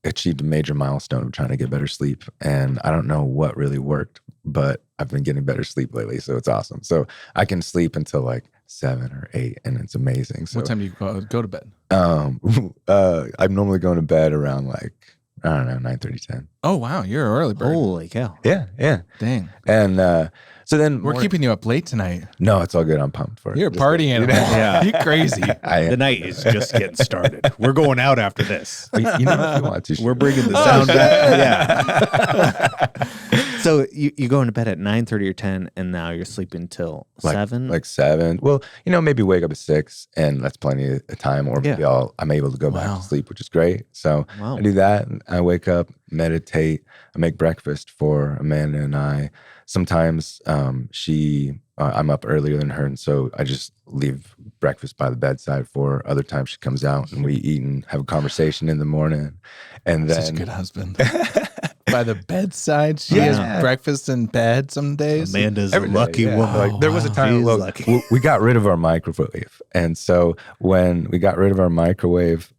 S4: achieved a major milestone of trying to get better sleep, and I don't know what really worked, but I've been getting better sleep lately, so it's awesome. So I can sleep until like 7 or 8, and it's amazing. So
S2: What time do you go to bed?
S4: I'm normally going to bed around like, I don't know, 9:30, 10.
S2: Oh wow, you're an early bird.
S3: Holy cow!
S4: Yeah.
S2: Dang.
S4: And so then
S2: We're keeping you up late tonight.
S4: No, it's all good. I'm pumped for it.
S2: You're a
S4: Just-
S2: party animal.
S3: Yeah.
S2: You crazy.
S3: The night is just getting started. We're going out after this.
S4: You know, if you want to.
S3: We're bringing the sound back. Yeah. So you go into bed at 9:30 or 10, and now you're sleeping till 7.
S4: Like 7. Well, maybe wake up at 6, and that's plenty of time. Or maybe I'm able to go back
S2: Wow.
S4: to sleep, which is great. So
S3: Wow.
S4: I do that. And I wake up, meditate. I make breakfast for Amanda and I. Sometimes I'm up earlier than her, and so I just leave breakfast by the bedside for her. Other times she comes out and we eat and have a conversation in the morning. And then
S2: Such a good husband. By the bedside, she has breakfast in bed some days.
S3: Amanda's
S4: Every
S3: a
S4: day,
S3: lucky
S4: yeah.
S3: woman.
S4: Like, there was a time
S3: She's lucky.
S4: we got rid of our microwave, and so when we got rid of our microwave,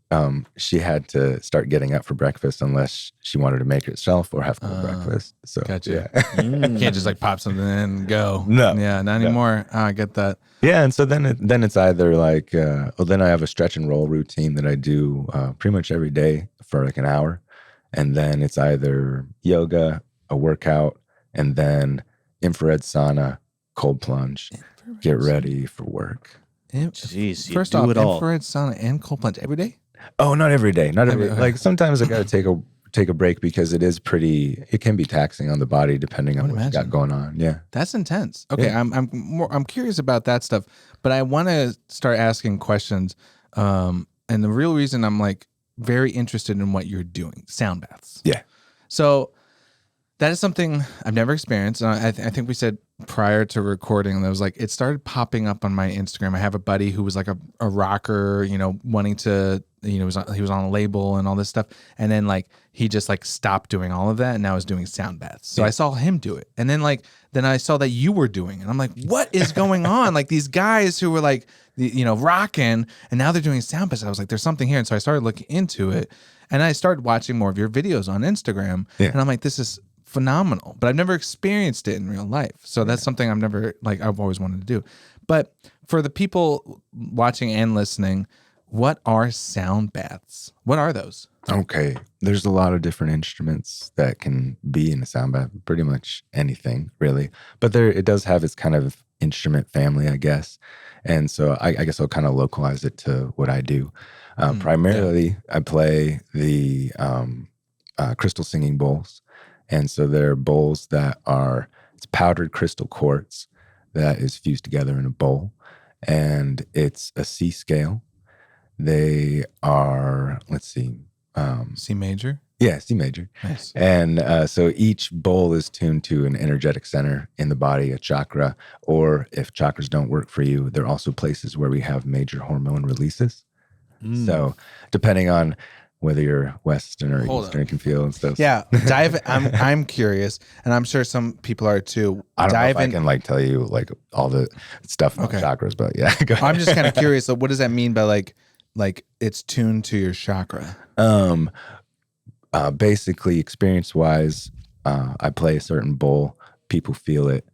S4: she had to start getting up for breakfast unless she wanted to make it herself or have full breakfast. So
S2: Gotcha.
S4: yeah.
S2: You can't just like pop something in and go.
S4: No.
S2: Yeah, not anymore. I get that.
S4: Yeah, and so then it's either like, then I have a stretch and roll routine that I do pretty much every day for like an hour, and then it's either yoga, a workout, and then infrared sauna, cold plunge, get ready for work.
S3: Jeez, you
S2: First
S3: do
S2: off,
S3: it all.
S2: infrared sauna and cold plunge every day?
S4: Oh, not every day, not every.
S2: Okay.
S4: Like sometimes I got to take a break because it can be taxing on the body depending on what you got going on. Yeah.
S2: That's intense. Okay,
S4: Yeah.
S2: I'm curious about that stuff, but I want to start asking questions. And the real reason I'm like very interested in what you're doing, sound baths.
S4: Yeah.
S2: So that is something I've never experienced. I think we said prior to recording that was like it started popping up on my Instagram. I have a buddy who was like a rocker, wanting to, he was on a label and all this stuff, and then like he just like stopped doing all of that and now is doing sound baths. So I saw him do it, and then I saw that you were doing it. And I'm like, what is going on? Like these guys who were like rocking, and now they're doing sound baths. I was like, there's something here, and so I started looking into it, and I started watching more of your videos on Instagram, and I'm like, this is phenomenal, but I've never experienced it in real life. So that's something I've always wanted to do. But for the people watching and listening, what are sound baths? What are those?
S4: Okay. There's a lot of different instruments that can be in a sound bath, pretty much anything really. But it does have its kind of instrument family, I guess. And so I guess I'll kind of localize it to what I do. Primarily, I play the crystal singing bowls. And so they're bowls it's powdered crystal quartz that is fused together in a bowl. And it's a C scale. They are, let's see.
S2: C major?
S4: Yeah, C major.
S2: Nice.
S4: And so each bowl is tuned to an energetic center in the body, a chakra. Or if chakras don't work for you, they're also places where we have major hormone releases. So depending on whether you're Western or Eastern, can feel and stuff.
S2: Yeah, I'm curious, and I'm sure some people are too.
S4: I don't know if I can like tell you like all the stuff about chakras, but yeah. Go ahead.
S2: I'm just kind of curious. So what does that mean by like it's tuned to your chakra?
S4: Basically, experience-wise, I play a certain bowl. People feel it.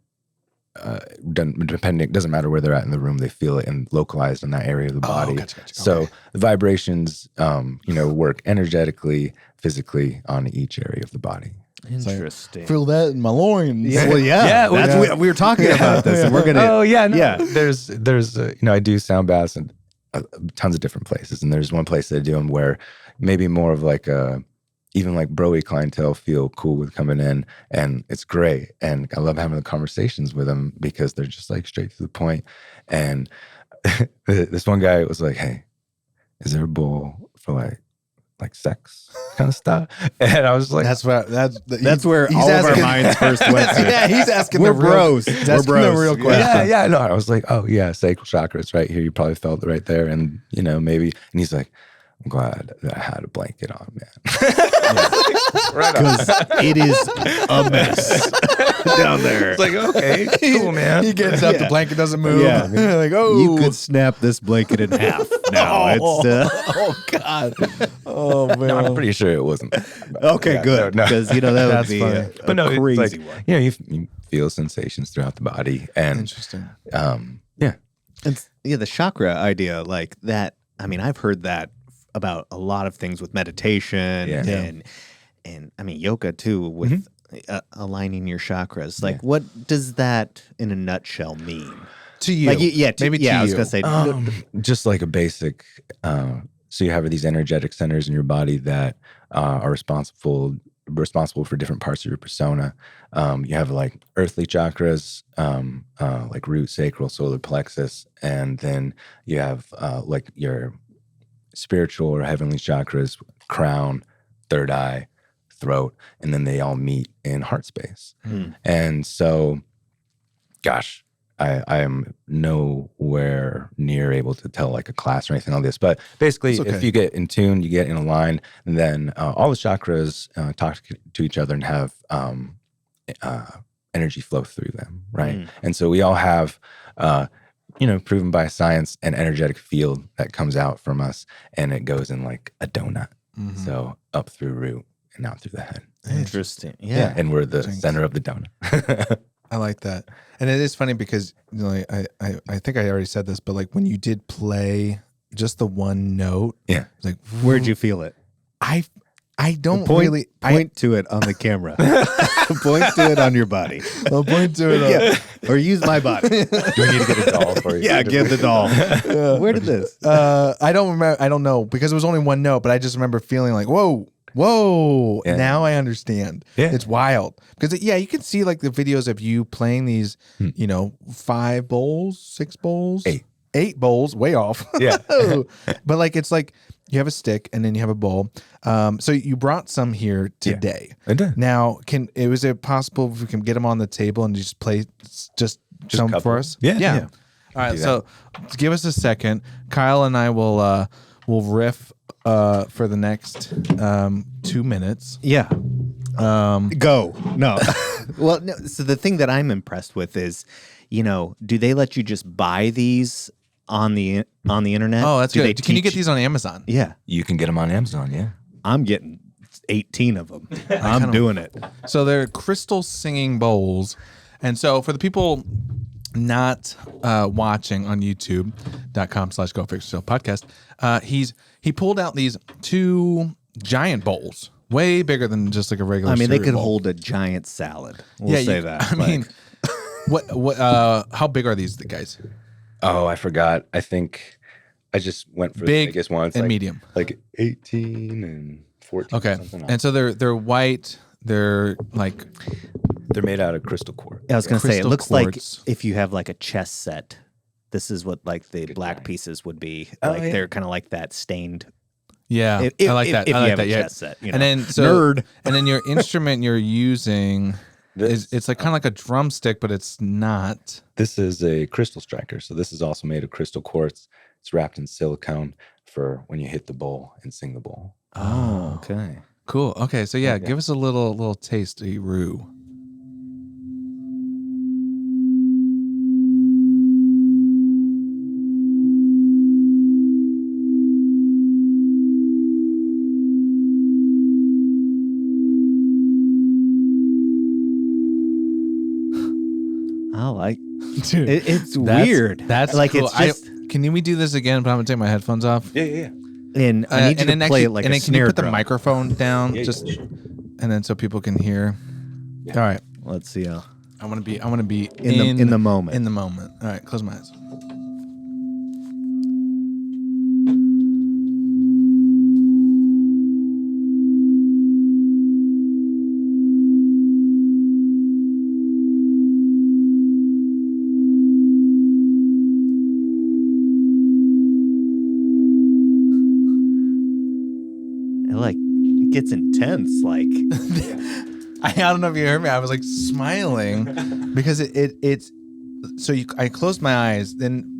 S4: Doesn't matter where they're at in the room, they feel it and localized in that area of the body.
S2: Gotcha.
S4: So the vibrations, work energetically, physically on each area of the body.
S3: Interesting.
S2: Feel that in my loins.
S3: Yeah. Well, yeah. We were talking about this, and we're gonna.
S4: Oh yeah, no. Yeah. There's I do sound baths in tons of different places, and there's one place that I do them where maybe more of like even like broy clientele feel cool with coming in, and it's great. And I love having the conversations with them because they're just like straight to the point. And this one guy was like, "Hey, is there a bowl for like sex kind of stuff?" And I was like,
S2: That's where
S3: all of our minds first went to.
S2: Yeah, he's asking
S3: We're
S2: the real,
S3: bros.
S2: He's
S3: We're
S2: asking
S3: bros.
S2: the real question.
S4: yeah. No, I was like, "Oh yeah, sacral chakra. It's right here. You probably felt it right there." And maybe. And he's like, "I'm glad that I had a blanket on, man." Right on.
S3: Because it is a mess down there.
S4: It's like, okay, cool, man.
S2: He gets up, the blanket doesn't move.
S3: Yeah.
S2: Like, oh,
S3: You could snap this blanket in half. Now it's
S2: oh God. Oh man.
S4: No, I'm pretty sure it wasn't.
S3: okay.
S4: Yeah,
S3: Good,
S4: no.
S3: because that
S2: That's
S3: would be
S2: funny.
S3: a
S4: No,
S3: crazy
S4: it's like,
S3: one.
S4: you feel sensations throughout the body, and
S2: Interesting.
S3: And the chakra idea, like that. I mean, I've heard that about a lot of things with meditation and I mean yoga too, with aligning your chakras. Like, what does that in a nutshell mean
S2: To you?
S3: Like,
S2: maybe to
S3: I was
S2: you.
S3: gonna say,
S4: just like a basic. So you have these energetic centers in your body that are responsible for different parts of your persona. You have like earthly chakras, like root, sacral, solar plexus, and then you have like your spiritual or heavenly chakras, crown, third eye, throat, and then they all meet in heart space. And so, gosh, I am nowhere near able to tell like a class or anything on this, but basically, if you get in tune, you get in a line, and then all the chakras talk to each other and have energy flow through them, right? And so we all have proven by science, an energetic field that comes out from us, and it goes in like a donut. So up through root and out through the head.
S3: Interesting. Yeah.
S4: And we're the center of the donut.
S2: I like that. And it is funny because I think I already said this, but like when you did play just the one note, it's like
S3: Where'd you feel it?
S2: I don't
S3: point to it on the camera. Point to it on your body.
S2: I'll point to it.
S3: Or use my body.
S4: Do we need to get a doll for you?
S3: Yeah, get the doll. Where did this?
S2: I don't remember. I don't know because it was only one note, but I just remember feeling like, whoa.
S4: Yeah.
S2: Now I understand.
S4: Yeah.
S2: It's wild because you can see like the videos of you playing these, 5 bowls, 6 bowls, 8 bowls, way off.
S4: Yeah.
S2: But like, it's like you have a stick and then you have a bowl. So you brought some here today.
S4: I did.
S2: Now, is it possible if we can get them on the table and just play just some for us?
S4: Yeah.
S2: All right. So give us a second. Kyle and I will riff for the next 2 minutes.
S3: Yeah. Go. No. Well, no, so the thing that I'm impressed with is, do they let you just buy these on the internet?
S2: Oh, that's
S3: Do
S2: good.
S3: they
S2: Can you get
S3: teach-
S2: these on Amazon?
S3: Yeah.
S4: You can get them on Amazon, yeah.
S3: I'm getting 18 of them. I'm doing it.
S2: So they're crystal singing bowls. And so for the people not watching on youtube.com/Go Fix Yourself podcast, he pulled out these 2 giant bowls, way bigger than just like a regular.
S3: I mean, they
S2: cereal
S3: could
S2: bowl.
S3: hold a giant salad. We'll say that.
S2: I mean, what? How big are these guys?
S4: Oh, I forgot. I think I just went for
S2: Big
S4: the biggest ones.
S2: and
S4: like,
S2: medium.
S4: Like 18 and 14.
S2: Okay,
S4: Something
S2: and so they're white. They're like
S4: they're made out of crystal quartz.
S3: I was going to say, it
S2: crystal
S3: looks
S2: quartz.
S3: like if you have like a chess set, this is what like the black pieces would be. Like they're kind of like that stained.
S2: Yeah, I like that.
S3: If
S2: I
S3: you
S2: like
S3: have
S2: that.
S3: a
S2: Yeah.
S3: chess set,
S2: And then
S3: nerd.
S2: And then your instrument you're using it's like kind of like a drumstick, but it's not.
S4: This is a crystal striker. So this is also made of crystal quartz. It's wrapped in silicone for when you hit the bowl and sing the bowl.
S3: Oh, okay.
S2: Cool. Okay, so give us a little taste, Roo.
S3: I like.
S2: Dude,
S3: It's weird.
S2: That's
S3: like
S2: cool.
S3: it's just.
S2: Can we do this again? But I'm gonna take my headphones off.
S4: Yeah.
S3: And I need you to play it like
S2: and
S3: a
S2: then can you
S3: snare
S2: put the
S3: drum.
S2: microphone down and then so people can hear. All right.
S3: Let's see.
S2: I want to be
S3: In the moment.
S2: In the moment. All right. Close my eyes.
S3: It gets intense. Like
S2: I don't know if you heard me. I was like smiling because it's so I closed my eyes. Then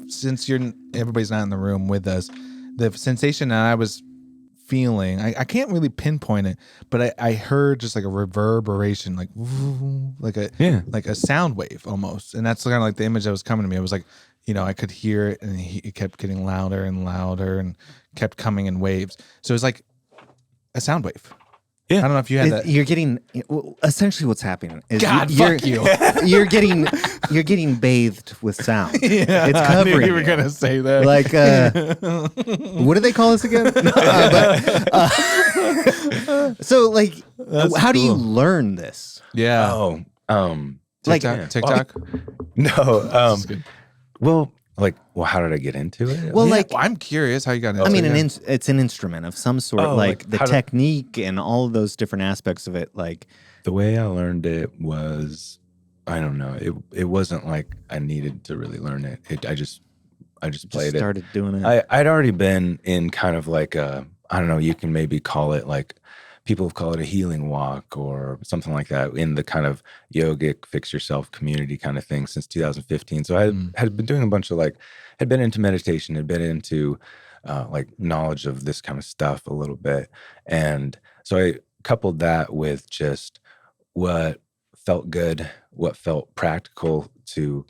S2: since everybody's not in the room with us, the sensation that I was feeling, I can't really pinpoint it, but I heard just like a reverberation, like woo, like a sound wave almost, and that's kind of like the image that was coming to me. I was like, I could hear it, and it kept getting louder and louder, and kept coming in waves. So it was like a sound wave.
S4: Yeah.
S2: I don't know if you had that.
S3: you're getting essentially what's happening is
S2: God,
S3: you're,
S2: fuck you.
S3: you're getting bathed with sound.
S2: Yeah,
S3: It's
S2: I knew
S3: covering
S2: you were
S3: it.
S2: gonna say that.
S3: Like what do they call this again? So like how do you learn this?
S2: Yeah.
S4: Oh,
S3: Like
S2: TikTok.
S4: no. Well, how did I get into it?
S3: Well,
S2: Yeah,
S3: like
S2: I'm curious how you got into
S3: I mean,
S2: it.
S3: it's an instrument of some sort,
S4: Oh,
S3: like
S4: like
S3: the
S4: how to-
S3: technique and all of those different aspects of it. Like,
S4: The way I learned it was, I don't know. It wasn't like I needed to really learn it. I just played it.
S3: started doing it.
S4: I'd already been in kind of like I don't know, you can maybe call it like, people call it a healing walk or something like that in the kind of yogic fix yourself community kind of thing since 2015. So I had been doing a bunch of had been into meditation, had been into knowledge of this kind of stuff a little bit. And so I coupled that with just what felt good, what felt practical to,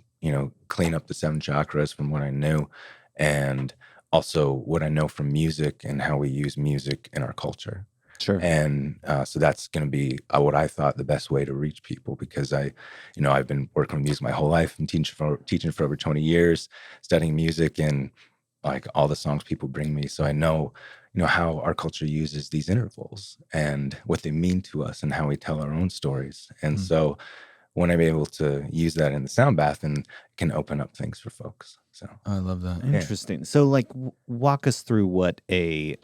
S4: clean up the 7 chakras from what I knew, and also what I know from music and how we use music in our culture.
S3: Sure.
S4: And so that's going to be what I thought the best way to reach people, because I've been working with music my whole life. I'm teaching for over 20 years, studying music and like all the songs people bring me. So I know, how our culture uses these intervals and what they mean to us and how we tell our own stories. And so when I'm able to use that in the sound bath, and can open up things for folks. So
S2: I love that.
S3: Interesting. So like walk us through what a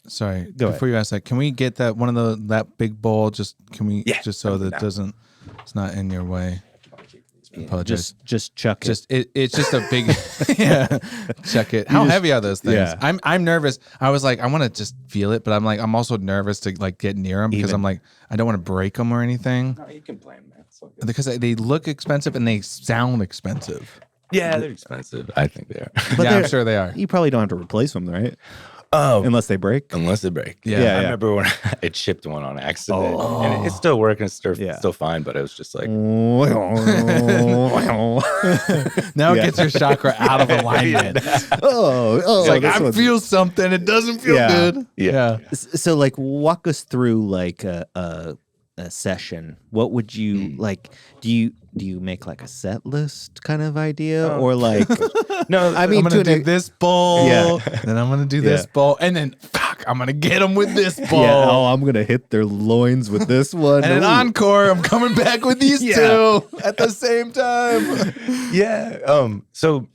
S2: Sorry,
S3: Go
S2: before you ask that, can we get that one of that big bowl? Just just so that it's not in your way. I apologize.
S3: Just chuck it.
S2: It's just a big check it. How heavy are those things?
S3: Yeah.
S2: I'm nervous. I was like, I want to just feel it, but I'm also nervous to like get near them because I'm like, I don't want to break them or anything.
S4: No, you can play them, man.
S2: Because they look expensive and they sound expensive.
S4: Yeah, they're expensive. I think they are.
S3: But
S2: I'm sure they are.
S3: You probably don't have to replace them, right?
S4: Oh,
S3: Unless they break.
S4: Unless they break.
S2: Yeah.
S4: I remember when I chipped one on accident, and it's still working. It's still fine, but it was just like,
S2: Now it gets your chakra out of alignment.
S3: It's
S2: like I feel something. It doesn't feel good.
S4: Yeah.
S3: So like walk us through like a session. What would you like? Do you make like a set list kind of idea, or like?
S4: No,
S2: I mean, I'm gonna do this bowl.
S3: Yeah.
S2: Then I'm gonna do this bowl, and then I'm gonna get them with this bowl.
S3: Yeah. Oh, I'm gonna hit their loins with this one.
S2: And an encore, I'm coming back with these two at the same time.
S4: Yeah. So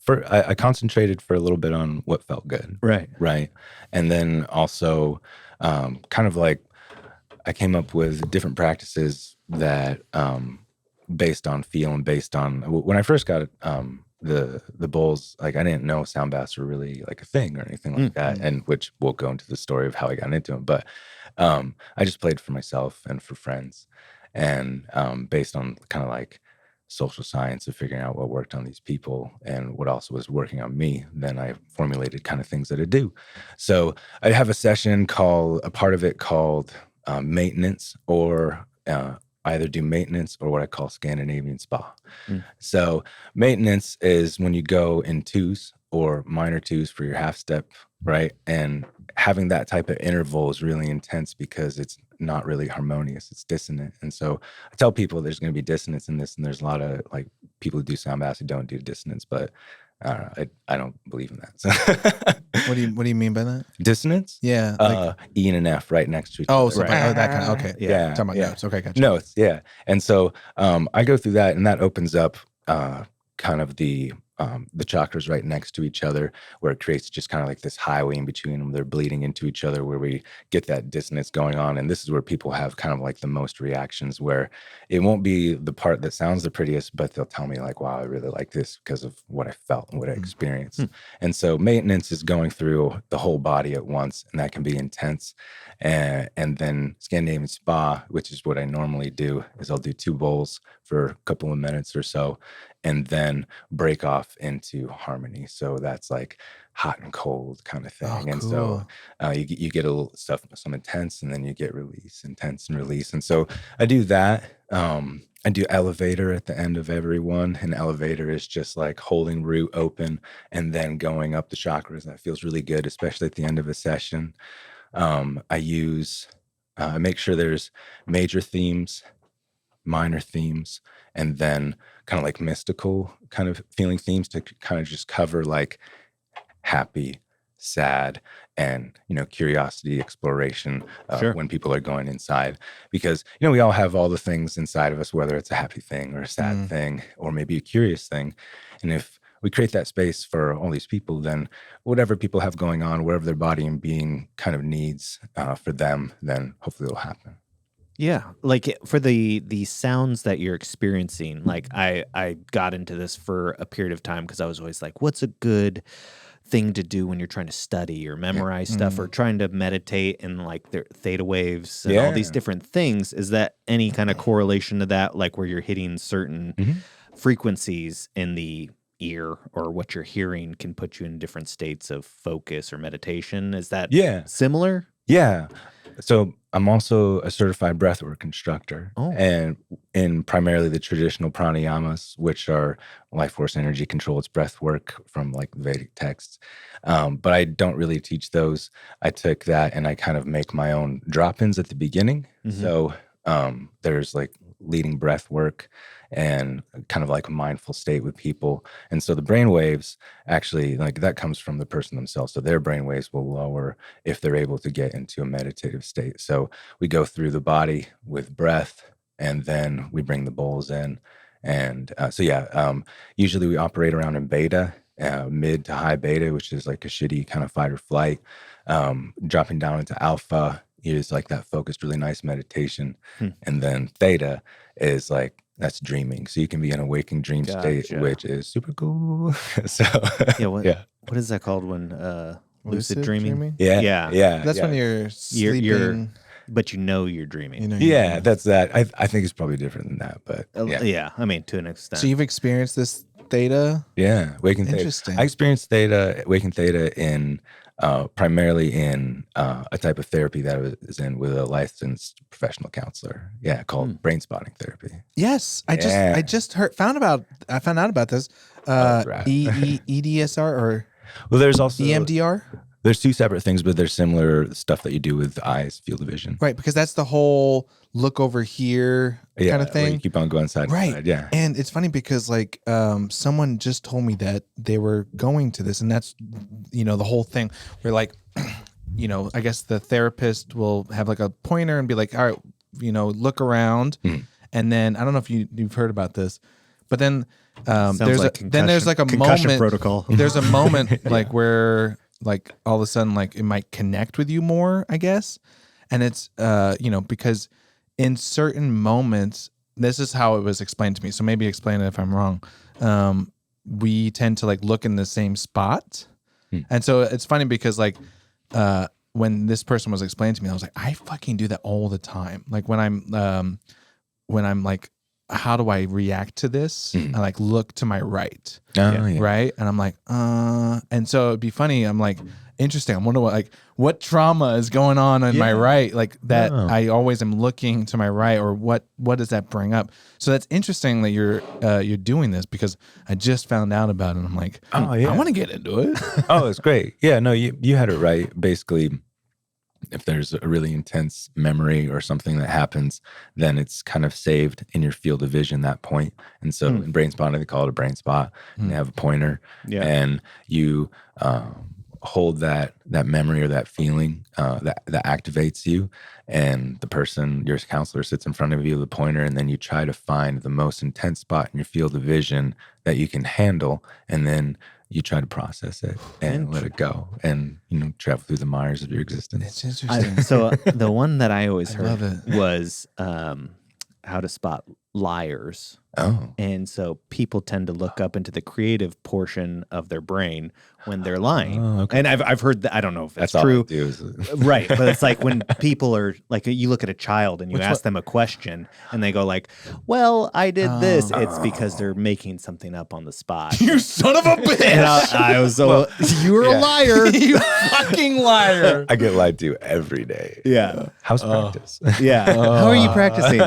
S4: I concentrated for a little bit on what felt good. Right. And then also kind of like I came up with different practices that based on feel and based on when I first got the bowls, like I didn't know sound baths were really like a thing or anything like that, and which we'll go into the story of how I got into them. But I just played for myself and for friends, and based on kind of like social science of figuring out what worked on these people and what also was working on me, then I formulated kind of things that I do. So I have a session a part of it called maintenance, or either do maintenance or what I call Scandinavian spa. So maintenance is when you go in twos or minor twos for your half step, right? And having that type of interval is really intense because it's not really harmonious, it's dissonant. And so I tell people there's going to be dissonance in this, and there's a lot of like people who do sound baths who don't do dissonance, but I don't believe in that. So
S2: What do you mean by that?
S4: Dissonance?
S2: Yeah.
S4: E and an F right next to each
S2: Oh,
S4: other.
S2: so
S4: Right?
S2: that kind of, okay.
S4: Yeah.
S2: Talking about notes. Okay, gotcha.
S4: Notes, yeah. And so I go through that, and that opens up kind of the chakras right next to each other, where it creates just kind of like this highway in between them. They're bleeding into each other, where we get that dissonance going on. And this is where people have kind of like the most reactions, where it won't be the part that sounds the prettiest, but they'll tell me like, wow, I really like this because of what I felt and what I experienced. And so maintenance is going through the whole body at once, and that can be intense. And then Scandinavian spa, which is what I normally do, is I'll do 2 bowls for a couple of minutes or so, and then break off into harmony. So that's like hot and cold kind of thing.
S2: Oh,
S4: and
S2: cool.
S4: so you get a little stuff, some intense, and then you get release, intense and release. And so I do that. I do elevator at the end of every one. And elevator is just like holding root open and then going up the chakras. And that feels really good, especially at the end of a session. I make sure there's major themes, minor themes, and then kind of like mystical kind of feeling themes to kind of just cover like happy, sad, and curiosity, exploration when people are going inside, because we all have all the things inside of us, whether it's a happy thing or a sad thing or maybe a curious thing. And if we create that space for all these people, then whatever people have going on, whatever their body and being kind of needs for them, then hopefully it'll happen.
S3: Yeah, like for the sounds that you're experiencing, like I got into this for a period of time because I was always like, what's a good thing to do when you're trying to study or memorize stuff or trying to meditate, and like their theta waves and all these different things? Is that any kind of correlation to that, like where you're hitting certain frequencies in the ear or what you're hearing can put you in different states of focus or meditation? Is that similar?
S4: Yeah. So I'm also a certified breathwork instructor,
S3: Oh.
S4: and in primarily the traditional pranayamas, which are life force energy control. It's breath work from like Vedic texts, but I don't really teach those. I took that and I kind of make my own drop-ins at the beginning. So there's like leading breath work and kind of like a mindful state with people. And so the brain waves actually, like that comes from the person themselves. So their brain waves will lower if they're able to get into a meditative state. So we go through the body with breath, and then we bring the bowls in. And usually we operate around in beta, mid to high beta, which is like a shitty kind of fight or flight. Dropping down into alpha is like that focused, really nice meditation. And then theta is like, that's dreaming. So you can be in a waking dream state,
S3: Gotcha.
S4: which is super cool. So
S3: What is that called when lucid dreaming?
S4: Yeah.
S2: That's when you're sleeping.
S3: You're but you know you're dreaming.
S4: Yeah, that's that. I think it's probably different than that, but yeah.
S3: I mean, to an extent.
S2: So you've experienced this theta?
S4: Yeah, waking
S2: Interesting.
S4: theta. I experienced waking theta in primarily in a type of therapy that I was in with a licensed professional counselor. Yeah, called brain spotting therapy.
S2: Yes, I just found out about this.
S4: Right.
S2: EDSR or
S4: Well, there's also
S2: EMDR.
S4: There's two separate things, but there's similar stuff that you do with eyes, field of vision.
S2: Right, because that's the whole look over here kind of
S4: where
S2: thing.
S4: you keep on going side to
S2: Right.
S4: side. Yeah.
S2: And it's funny because like someone just told me that they were going to this, and that's the whole thing. Where like I guess the therapist will have like a pointer and be like, all right, look around, and then I don't know if you've heard about this, but then there's like a
S3: concussion
S2: moment
S3: protocol.
S2: There's a moment like where like all of a sudden like it might connect with you more, I guess. And it's because in certain moments, this is how it was explained to me. So maybe explain it if I'm wrong. We tend to like look in the same spot. And so it's funny because like when this person was explaining to me, I was like, I fucking do that all the time. Like when I'm like, how do I react to this? I like look to my right. Right. And I'm like, and so it'd be funny. I'm like, interesting. I wonder what trauma is going on my right, like that. I always am looking to my right, or what does that bring up? So that's interesting that you're doing this, because I just found out about it. And I'm like, I want to get into it.
S4: Oh, it's great. Yeah, no, you had it right. Basically, if there's a really intense memory or something that happens, then it's kind of saved in your field of vision, that point. And so in brain spotting, they call it a brain spot, and they have a pointer, and you hold that memory or that feeling that activates you, and the person, your counselor, sits in front of you with a pointer, and then you try to find the most intense spot in your field of vision that you can handle, and then you try to process it and let it go, and travel through the mires of your existence.
S2: It's interesting.
S3: So the one that I always
S2: love
S3: heard
S2: it.
S3: was how to spot liars.
S4: Oh,
S3: And so people tend to look up into the creative portion of their brain when they're lying.
S4: Oh, okay.
S3: And I've heard that. I don't know if
S4: that's
S3: it's true.
S4: all I do is
S3: Right. But it's like when people are like, you look at a child and you ask them a question and they go like, well, I did this. It's because they're making something up on the spot.
S2: You son of a bitch.
S3: And I was so, you were a liar.
S2: You fucking liar.
S4: I get lied to every day.
S3: Yeah.
S4: How's practice?
S3: Yeah. How are you practicing?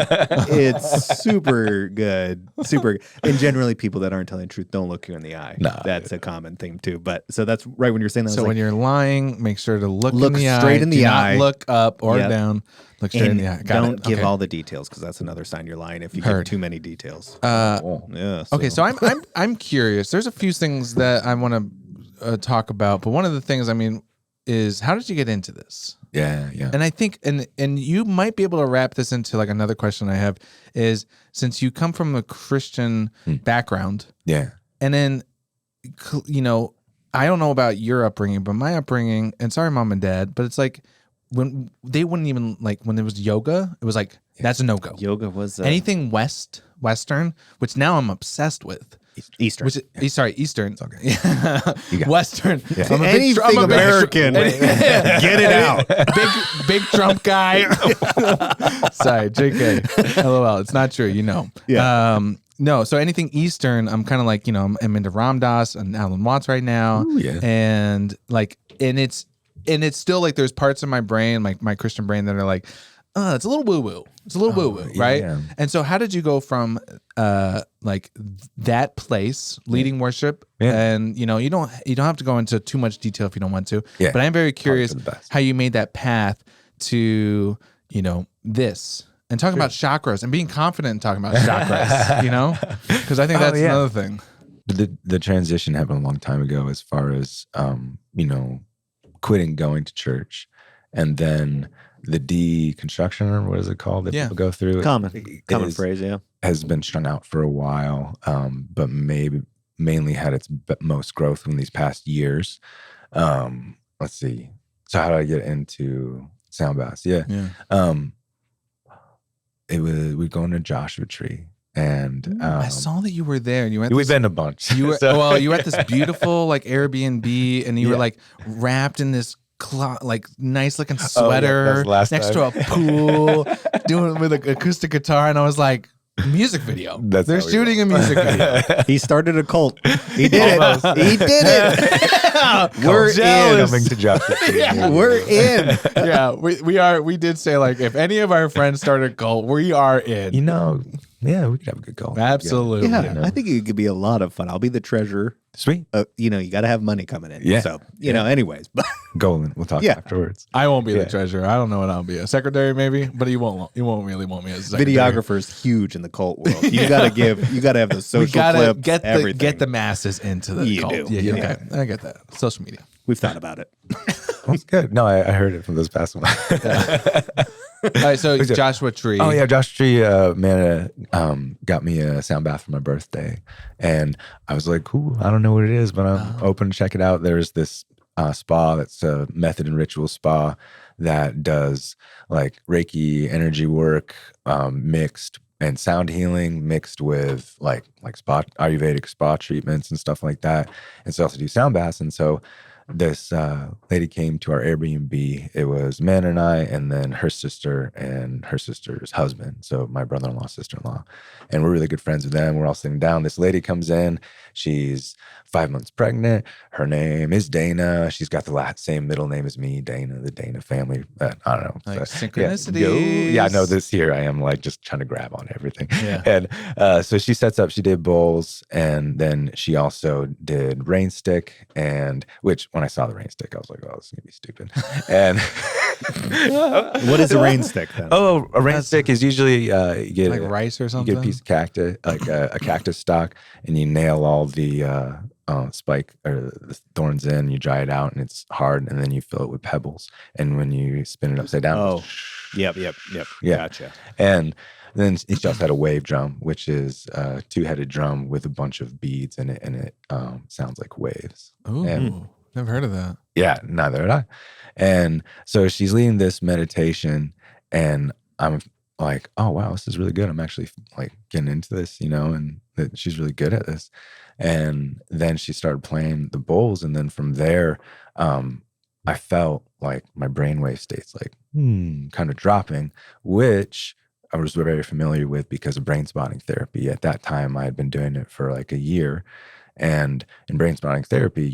S3: It's super good. Super good. And generally people that aren't telling the truth don't look you in the eye.
S4: Nah,
S3: That's a common theme too. But so that's right when you're saying that.
S2: So when you're lying, make sure to look in the
S3: straight
S2: eye.
S3: in the
S2: Do
S3: eye.
S2: Not look up or
S3: Yep.
S2: down. Look straight in the eye.
S3: Don't give all the details, because that's another sign you're lying if you give too many details. Yeah.
S2: Okay, so I'm curious. There's a few things that I want to talk about, but one of the things, is how did you get into this?
S4: Yeah.
S2: And I think, and you might be able to wrap this into like another question I have is, since you come from a Christian background, and then, I don't know about your upbringing, but my upbringing, and sorry, mom and dad, but it's like when they wouldn't even like, when there was yoga, it was like, that's a no-go.
S3: Yoga was
S2: Anything Western, which now I'm obsessed with.
S3: Eastern.
S2: Eastern.
S4: Okay.
S2: Western.
S4: Yeah.
S2: I'm a
S3: Anything American. Get it out.
S2: Big Trump guy. Sorry, JK. LOL. It's not true.
S3: Yeah.
S2: No, so anything Eastern, I'm kind of like, I'm into Ram Dass and Alan Watts right now.
S4: Ooh, yeah.
S2: And like, and it's and it's still like there's parts of my brain, like my Christian brain, that are like, it's a little woo woo. It's a little woo woo, right?
S4: Yeah.
S2: And so, how did you go from like that place leading worship, and you don't have to go into too much detail if you don't want to.
S4: Yeah.
S2: But I'm very curious
S4: the best.
S2: how you made that path to this. And talking about chakras and being confident in talking about chakras, because I think that's another thing.
S4: The transition happened a long time ago as far as, quitting going to church, and then the deconstruction, or what is it called that people go through?
S3: Common phrase, yeah.
S4: Has been strung out for a while, but mainly had its most growth in these past years. Let's see. So how did I get into sound baths? Yeah. We'd go into Joshua Tree, and
S2: I saw that you were there. And you went.
S4: We've been a bunch.
S2: You were you were at this beautiful like Airbnb, and you were like wrapped in this like nice looking sweater next to a pool, doing with an acoustic guitar, and I was like, music video. They're shooting a music video.
S3: He started a cult. He did it. He did it. We're in.
S4: Coming to Joshua Tree.
S3: We're in.
S2: Yeah, we are. We did say like if any of our friends started a cult, we are in.
S4: Yeah, we could have a good cult.
S2: Absolutely.
S3: Yeah, I think it could be a lot of fun. I'll be the treasurer.
S4: Sweet.
S3: You got to have money coming in.
S4: Yeah.
S3: So, anyways. But
S4: Golden. We'll talk afterwards.
S2: I won't be the treasurer. I don't know what I'll be. A secretary maybe, but you won't really want me as a secretary.
S3: Videographer is huge in the cult world. You got to have the social clips, everything.
S2: Get the masses into the cult.
S3: Do.
S2: Yeah, okay. I get that. Social media.
S3: We've thought about it.
S4: That's good. No, I heard it from those past ones.
S2: All right, so Joshua Tree.
S4: Oh yeah, Joshua Tree, got me a sound bath for my birthday, and I was like, "Cool, I don't know what it is, but I'm open to check it out." There's this spa that's a method and ritual spa that does like Reiki energy work mixed and sound healing mixed with like spa Ayurvedic spa treatments and stuff like that, and so I also do sound baths, and so. This lady came to our Airbnb. It was man and I, and then her sister and her sister's husband. So my brother-in-law, sister-in-law. And we're really good friends with them. We're all sitting down. This lady comes in. She's 5 months pregnant. Her name is Dana. She's got the same middle name as me, Dana, the Dana family. I don't know.
S2: Like synchronicities.
S4: Yeah, no, this here I am like just trying to grab on everything.
S2: Yeah.
S4: And so she sets up, she did bowls, and then she also did rain stick, and which when I saw the rain stick, I was like, oh, this is going to be stupid. And
S3: what is a rain stick then?
S4: Oh, a rain stick is usually you get
S2: like rice or something.
S4: You get a piece of cactus, like a cactus stalk, and you nail all the spike or the thorns in. You dry it out, and it's hard, and then you fill it with pebbles. And when you spin it upside down,
S3: yep.
S4: Yeah.
S3: Gotcha.
S4: And then she also had a wave drum, which is a two-headed drum with a bunch of beads in it, and it sounds like waves.
S2: Ooh, never heard of that.
S4: Yeah, neither had I. And so she's leading this meditation, and I'm like, oh, wow, this is really good. I'm actually like getting into this, and that she's really good at this. And then she started playing the bowls. And then from there, I felt like my brainwave states like kind of dropping, which I was very familiar with because of brain spotting therapy. At that time, I had been doing it for like a year. And in brain spotting therapy,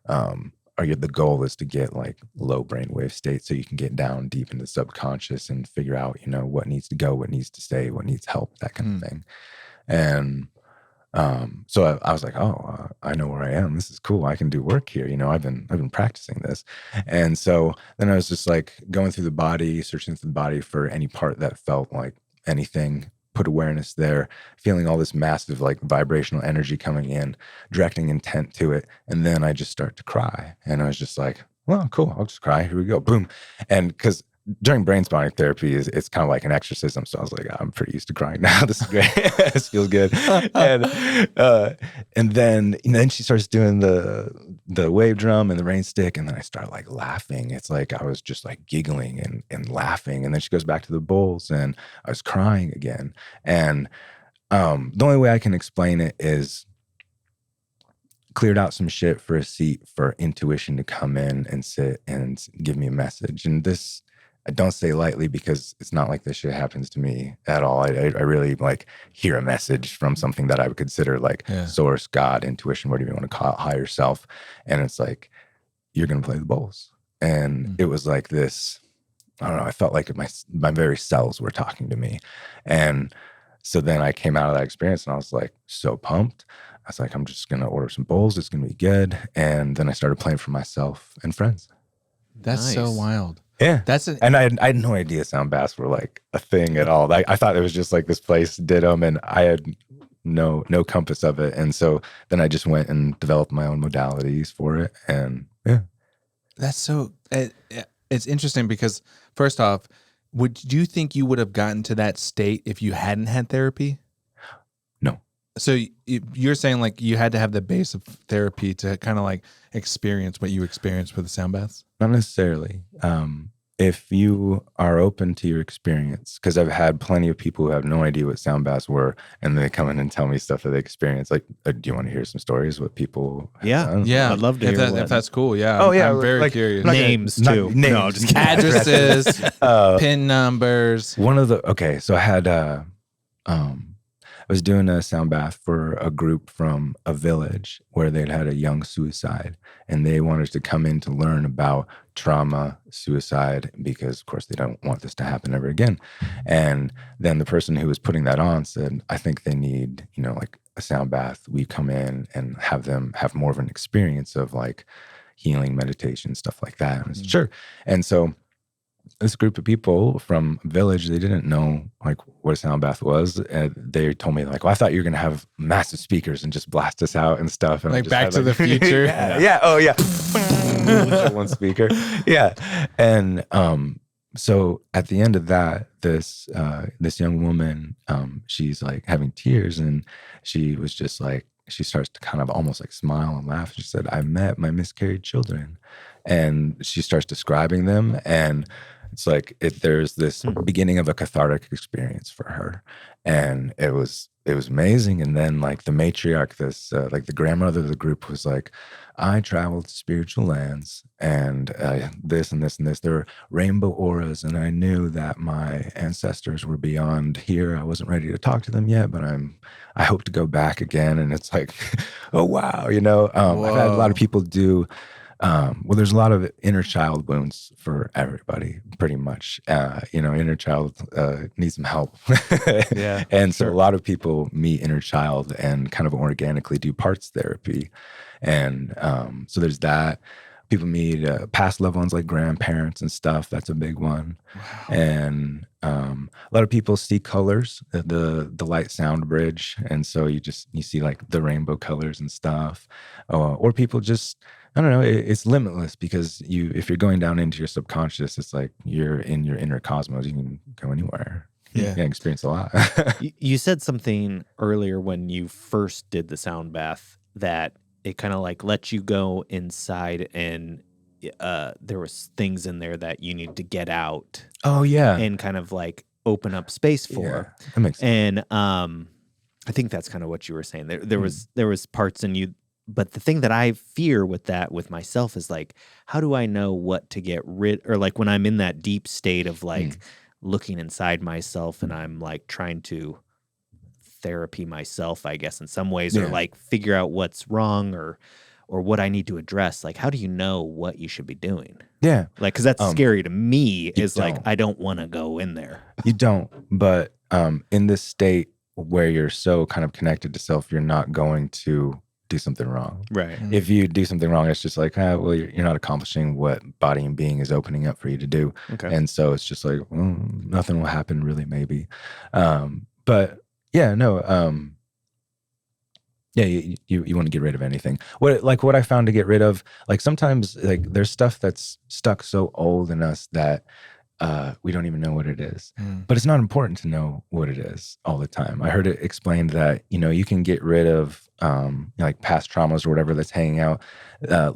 S4: the goal is to get like low brainwave states so you can get down deep into the subconscious and figure out, what needs to go, what needs to stay, what needs help, that kind of thing. And so I was like, I know where I am. This is cool. I can do work here. I've been practicing this. And so then I was just like going through the body, searching through the body for any part that felt like anything, put awareness there, feeling all this massive like vibrational energy coming in, directing intent to it. And then I just start to cry. And I was just like, well, cool. I'll just cry. Here we go. Boom. And because during brain spotting therapy, it's kind of like an exorcism. So I was like, I'm pretty used to crying now. This is great. This feels good. And then she starts doing the wave drum and the rain stick. And then I start like laughing. It's like I was just like giggling and laughing. And then she goes back to the bowls and I was crying again. And the only way I can explain it is cleared out some shit for a seat for intuition to come in and sit and give me a message. And this, I don't say lightly because it's not like this shit happens to me at all. I really like hear a message from something that I would consider like source, God, intuition, whatever you want to call it, higher self. And it's like, you're going to play the bowls. and it was like this. I don't know. I felt like my very cells were talking to me, and so then I came out of that experience and I was like so pumped. I was like, I'm just gonna order some bowls. It's gonna be good. And then I started playing for myself and friends.
S2: That's so
S3: Nice.
S2: wild.
S4: Yeah,
S2: And
S4: I had no idea sound baths were like a thing at all. I thought it was just like this place did them, and I had no compass of it. And so then I just went and developed my own modalities for it. And yeah,
S2: that's so. It's interesting because first off, do you think you would have gotten to that state if you hadn't had therapy?
S4: no.
S2: So you're saying like you had to have the base of therapy to kind of like experience what you experienced with the sound baths?
S4: Not necessarily. If you are open to your experience, because I've had plenty of people who have no idea what sound baths were, and they come in and tell me stuff that they experience. Like, do you want to hear some stories? What people have done?
S2: Yeah,
S3: I'd love to
S2: if
S3: hear
S2: if that's cool. Yeah.
S4: Oh, yeah,
S2: I'm very
S4: like,
S2: curious.
S3: Names too.
S4: Names.
S3: No, just kidding.
S2: Addresses, pin numbers.
S4: One of the so I had I was doing a sound bath for a group from a village where they'd had a young suicide, and they wanted to come in to learn about trauma, suicide, because of course they don't want this to happen ever again. And then the person who was putting that on said, I think they need, like a sound bath. We come in and have them have more of an experience of like healing, meditation, stuff like that. And I said, sure. And so this group of people from a village, they didn't know like what a sound bath was. And they told me like, well, I thought you were going to have massive speakers and just blast us out and stuff. And I
S2: Like
S4: just
S2: Back
S4: had,
S2: to the Future.
S4: Yeah. Oh yeah. One speaker. Yeah. And so at the end of that, this young woman, she's like having tears, and she was just like, she starts to kind of almost like smile and laugh. She said, I met my miscarried children. And she starts describing them, and it's like there's this beginning of a cathartic experience for her, and it was amazing. And then like the matriarch, this like the grandmother of the group was like, I traveled to spiritual lands, and this and this and this. There were rainbow auras, and I knew that my ancestors were beyond here. I wasn't ready to talk to them yet, but I hope to go back again. And it's like, oh wow, I've had a lot of people do. Well, there's a lot of inner child wounds for everybody, pretty much. Inner child needs some help.
S3: Yeah,
S4: and so a lot of people meet inner child and kind of organically do parts therapy. And so there's that. People meet past loved ones like grandparents and stuff. That's a big one. Wow. And a lot of people see colors, the light sound bridge. And so you see like the rainbow colors and stuff. Or people just, I don't know, it's limitless, because if you're going down into your subconscious, it's like you're in your inner cosmos. You can go anywhere. Yeah. You can experience a lot.
S3: You said something earlier when you first did the sound bath that it kind of like lets you go inside, and there was things in there that you need to get out.
S4: Oh yeah.
S3: And kind of like open up space for.
S4: Yeah, that makes sense.
S3: And I think that's kind of what you were saying. There was parts in you. But the thing that I fear with myself is like, how do I know what to get rid, or like when I'm in that deep state of like looking inside myself, and I'm like trying to therapy myself, I guess, in some ways, or like figure out what's wrong or what I need to address. Like, how do you know what you should be doing?
S4: Yeah.
S3: Like, because that's scary to me, is
S4: don't.
S3: like, I don't want to go in there.
S4: You don't. But in this state where you're so kind of connected to self, you're not going to do something wrong.
S3: Right.
S4: If you do something wrong, it's just like, well, you're not accomplishing what body and being is opening up for you to do.
S3: Okay.
S4: And so it's just like, well, nothing will happen really, maybe. But yeah, no. Yeah, you want to get rid of anything. What I found to get rid of, like sometimes like there's stuff that's stuck so old in us that we don't even know what it is. But it's not important to know what it is all the time. I heard it explained that, you can get rid of like past traumas or whatever that's hanging out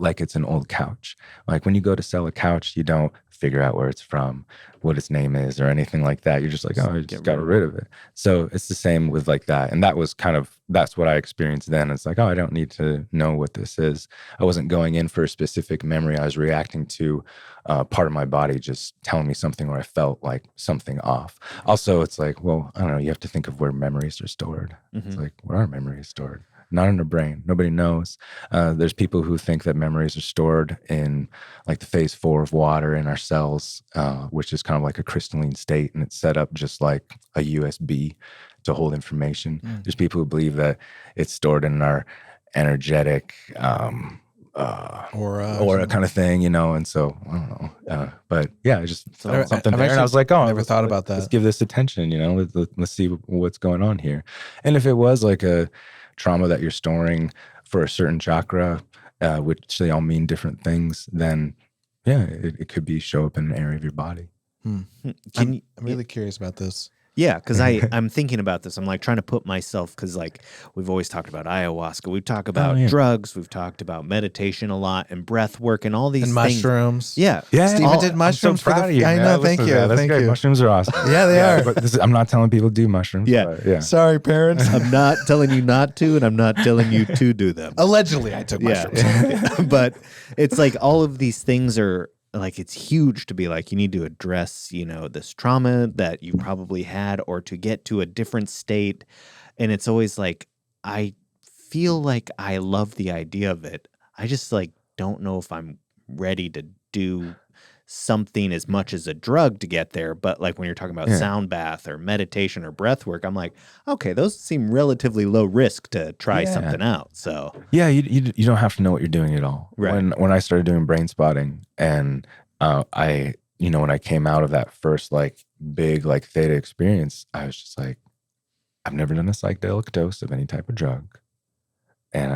S4: like it's an old couch. Like when you go to sell a couch, you don't figure out where it's from, what its name is, or anything like that. You're just like, oh, I just got rid of it. So it's the same with like that. And that's what I experienced then. It's like, oh, I don't need to know what this is. I wasn't going in for a specific memory. I was reacting to part of my body just telling me something where I felt like something off. Also, it's like, well, I don't know, you have to think of where memories are stored. It's like, where are memories stored? not in our brain. Nobody knows. There's people who think that memories are stored in like the phase 4 of water in our cells, which is kind of like a crystalline state, and it's set up just like a USB to hold information. There's people who believe that it's stored in our energetic aura kind of thing, and so I don't know, but yeah, I just saw something there, and I was like, oh,
S2: never thought about that.
S4: Let's give this attention, let's see what's going on here. And if it was like a trauma that you're storing for a certain chakra, which they all mean different things, then yeah, it could be show up in an area of your body.
S2: I'm really curious about this.
S3: Yeah, because I'm thinking about this. I'm like trying to put myself, because like we've always talked about ayahuasca. We've talked about drugs. We've talked about meditation a lot and breath work and all these
S2: and
S3: things.
S2: mushrooms.
S3: Yeah.
S2: Steven did mushrooms for the... I know, thank you. Thank you.
S4: Mushrooms are awesome.
S2: Yeah, they are.
S4: But I'm not telling people to do mushrooms.
S3: Yeah.
S2: Sorry, parents.
S3: I'm not telling you not to, and I'm not telling you to do them.
S2: Allegedly, I took mushrooms.
S3: But it's like all of these things are... like it's huge to be like, you need to address, this trauma that you probably had, or to get to a different state. And it's always like, I feel like I love the idea of it. I just like don't know if I'm ready to do something as much as a drug to get there. But like when you're talking about sound bath or meditation or breath work, I'm like, okay, those seem relatively low risk to try something out. So
S4: yeah, you don't have to know what you're doing at all.
S3: Right.
S4: When I started doing brain spotting, and I when I came out of that first like big like theta experience, I was just like, I've never done a psychedelic dose of any type of drug. And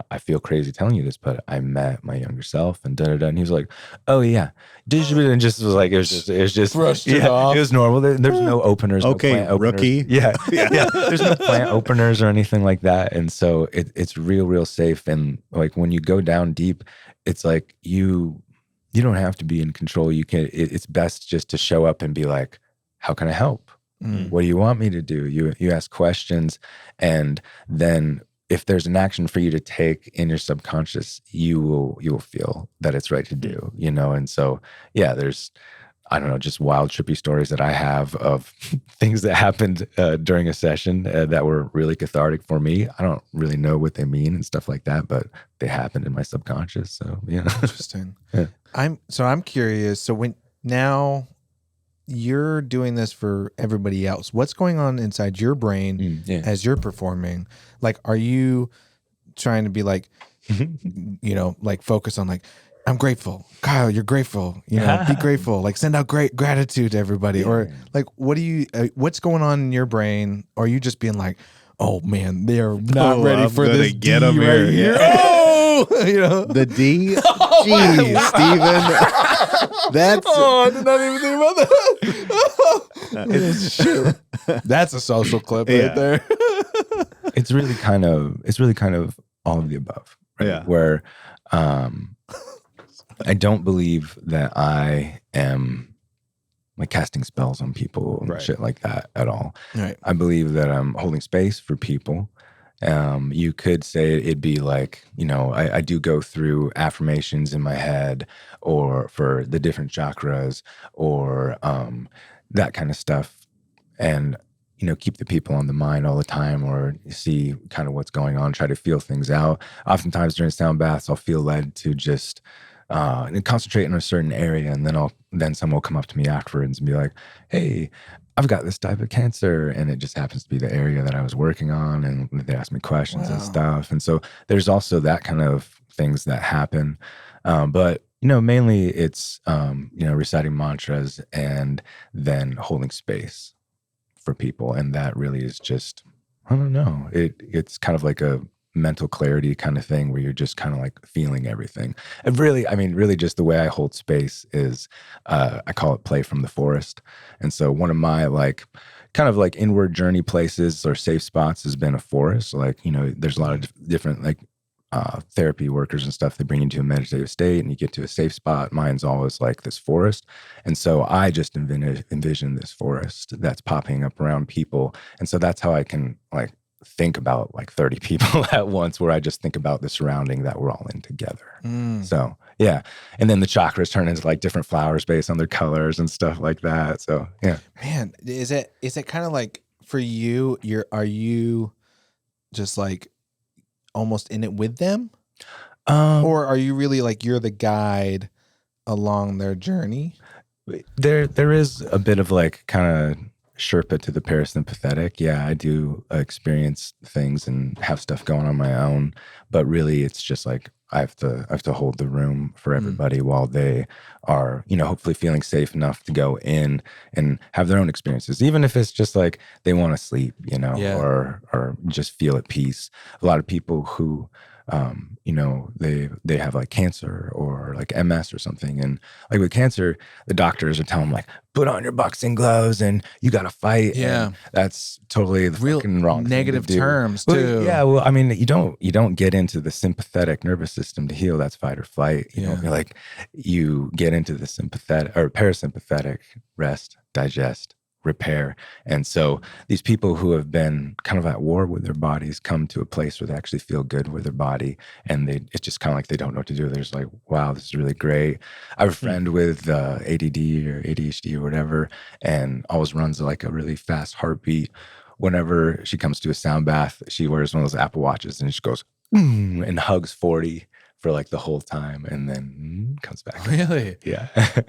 S4: I feel crazy telling you this, but I met my younger self and and he was like, "Oh yeah," and just was like, it was just
S2: brushed it off.
S4: It was normal. There's no openers.
S3: Okay,
S4: no plant openers.
S3: rookie.
S4: Yeah. There's no plant openers or anything like that, and so it's real safe. And like when you go down deep, it's like you don't have to be in control. You can. It's best just to show up and be like, "How can I help? What do you want me to do?" You ask questions, and then if there's an action for you to take in your subconscious, you will feel that it's right to do, And so, yeah, there's, I don't know, just wild trippy stories that I have of things that happened during a session that were really cathartic for me. I don't really know what they mean and stuff like that, but they happened in my subconscious. So, yeah.
S2: Interesting.
S4: Yeah.
S2: I'm curious. So when now you're doing this for everybody else, what's going on inside your brain as you're performing? Like, are you trying to be like, like focus on like, I'm grateful, Kyle, you're grateful, be grateful, like send out great gratitude to everybody, or like, what's going on in your brain? Or are you just being like, oh man, they're not ready for this
S3: get
S2: D
S3: them
S2: right here. Oh,
S3: the D. Jeez, Steven. That's
S2: I did not even think about that. Shoot. That's a social clip right there.
S4: It's really kind of all of the above, right?
S3: Yeah.
S4: Where I don't believe that I am like casting spells on people and shit like that at all.
S2: Right.
S4: I believe that I'm holding space for people. You could say it'd be like, I do go through affirmations in my head, or for the different chakras, or that kind of stuff. And, keep the people on the mind all the time, or see kind of what's going on, try to feel things out. Oftentimes during sound baths, I'll feel led to just and concentrate in a certain area, and then someone will come up to me afterwards and be like, "Hey, I've got this type of cancer," and it just happens to be the area that I was working on, and they ask me questions and stuff. And so there's also that kind of things that happen, but mainly it's reciting mantras and then holding space for people, and that really is just, I don't know, it's kind of like a mental clarity kind of thing where you're just kind of like feeling everything. And really just the way I hold space is I call it play from the forest. And so one of my like kind of like inward journey places or safe spots has been a forest. Like, there's a lot of different like therapy workers and stuff. They bring you to a meditative state and you get to a safe spot. Mine's always like this forest. And so I just envision this forest that's popping up around people. And so that's how I can like think about like 30 people at once, where I just think about the surrounding that we're all in together. So yeah. And then the chakras turn into like different flowers based on their colors and stuff like that. So yeah.
S2: Man, is it kind of like for you, are you just like, almost in it with them? Or are you really like you're the guide along their journey?
S4: There is a bit of like kind of Sherpa to the parasympathetic. Yeah, I do experience things and have stuff going on my own, but really it's just like I have to hold the room for everybody while they are, hopefully feeling safe enough to go in and have their own experiences, even if it's just like they want to sleep, or just feel at peace. A lot of people who they have like cancer or like MS or something. And like with cancer, the doctors are telling them like, put on your boxing gloves and you got to fight.
S2: Yeah.
S4: And that's totally the
S2: Real
S4: fucking wrong
S2: negative
S4: thing to do.
S2: terms
S4: Well,
S2: too.
S4: yeah. Well, I mean, you don't get into the sympathetic nervous system to heal. That's fight or flight. You get into the sympathetic or parasympathetic, rest, digest, repair. And so these people who have been kind of at war with their bodies come to a place where they actually feel good with their body, and it's just kind of like they don't know what to do. They're just like, wow, this is really great. I have a friend with ADD or ADHD or whatever, and always runs like a really fast heartbeat. Whenever she comes to a sound bath, she wears one of those Apple Watches and she goes and hugs 40 for like the whole time, and then comes back.
S2: Really?
S4: Yeah.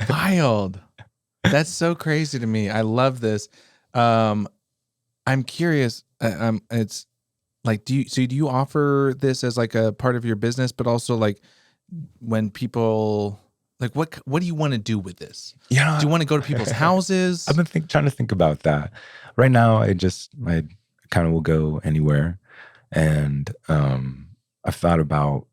S2: Wild. That's so crazy to me. I love this. I'm curious. It's like, do you offer this as like a part of your business, but also like when people like, what do you want to do with this? Do you want to go to people's houses?
S4: I've been trying to think about that. Right now, I kind of will go anywhere, and I've thought about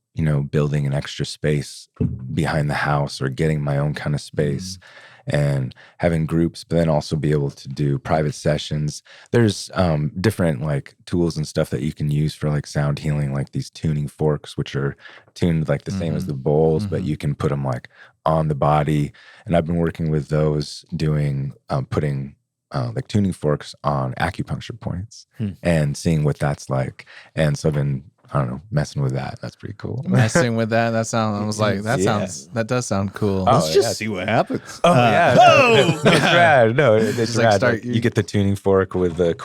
S4: building an extra space behind the house or getting my own kind of space. And having groups, but then also be able to do private sessions. There's different like tools and stuff that you can use for like sound healing, like these tuning forks, which are tuned like the same as the bowls, but you can put them like on the body. And I've been working with those doing, putting like tuning forks on acupuncture points and seeing what that's like. And so I've been, I don't know, messing with that. That's pretty cool.
S2: Messing with that. That does sound cool.
S3: Let's just see what happens.
S4: Oh, yeah. It's rad. No, it's
S2: like
S4: rad. You get the tuning fork with the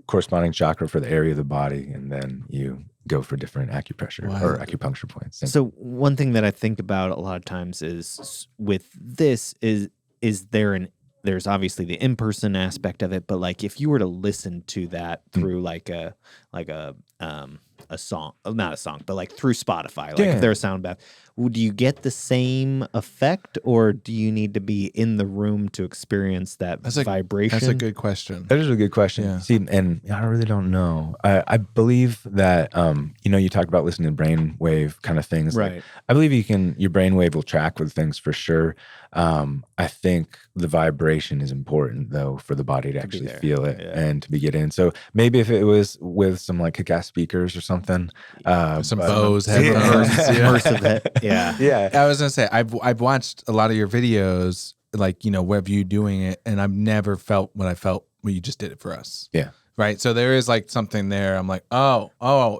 S4: corresponding chakra for the area of the body, and then you go for different acupressure or acupuncture points.
S3: So one thing that I think about a lot of times is with this is there's obviously the in-person aspect of it, but like if you were to listen to that through like a song, not a song, but like through Spotify, like if they're a sound bath, do you get the same effect, or do you need to be in the room to experience that vibration?
S2: That's a good question.
S4: That is a good question.
S2: Yeah.
S4: See, and I really don't know. I believe that, you talk about listening to brainwave kind of things.
S3: Right.
S4: Like, I believe your brainwave will track with things for sure. I think the vibration is important though for the body to actually feel it and to get in. So maybe if it was with some like kick-ass speakers or something,
S2: some Bose headphones,
S3: immersive.
S4: Yeah.
S2: I was gonna say I've watched a lot of your videos, like web you doing it, and I've never felt what I felt when you just did it for us.
S4: Yeah.
S2: Right. So there is like something there. I'm like, oh,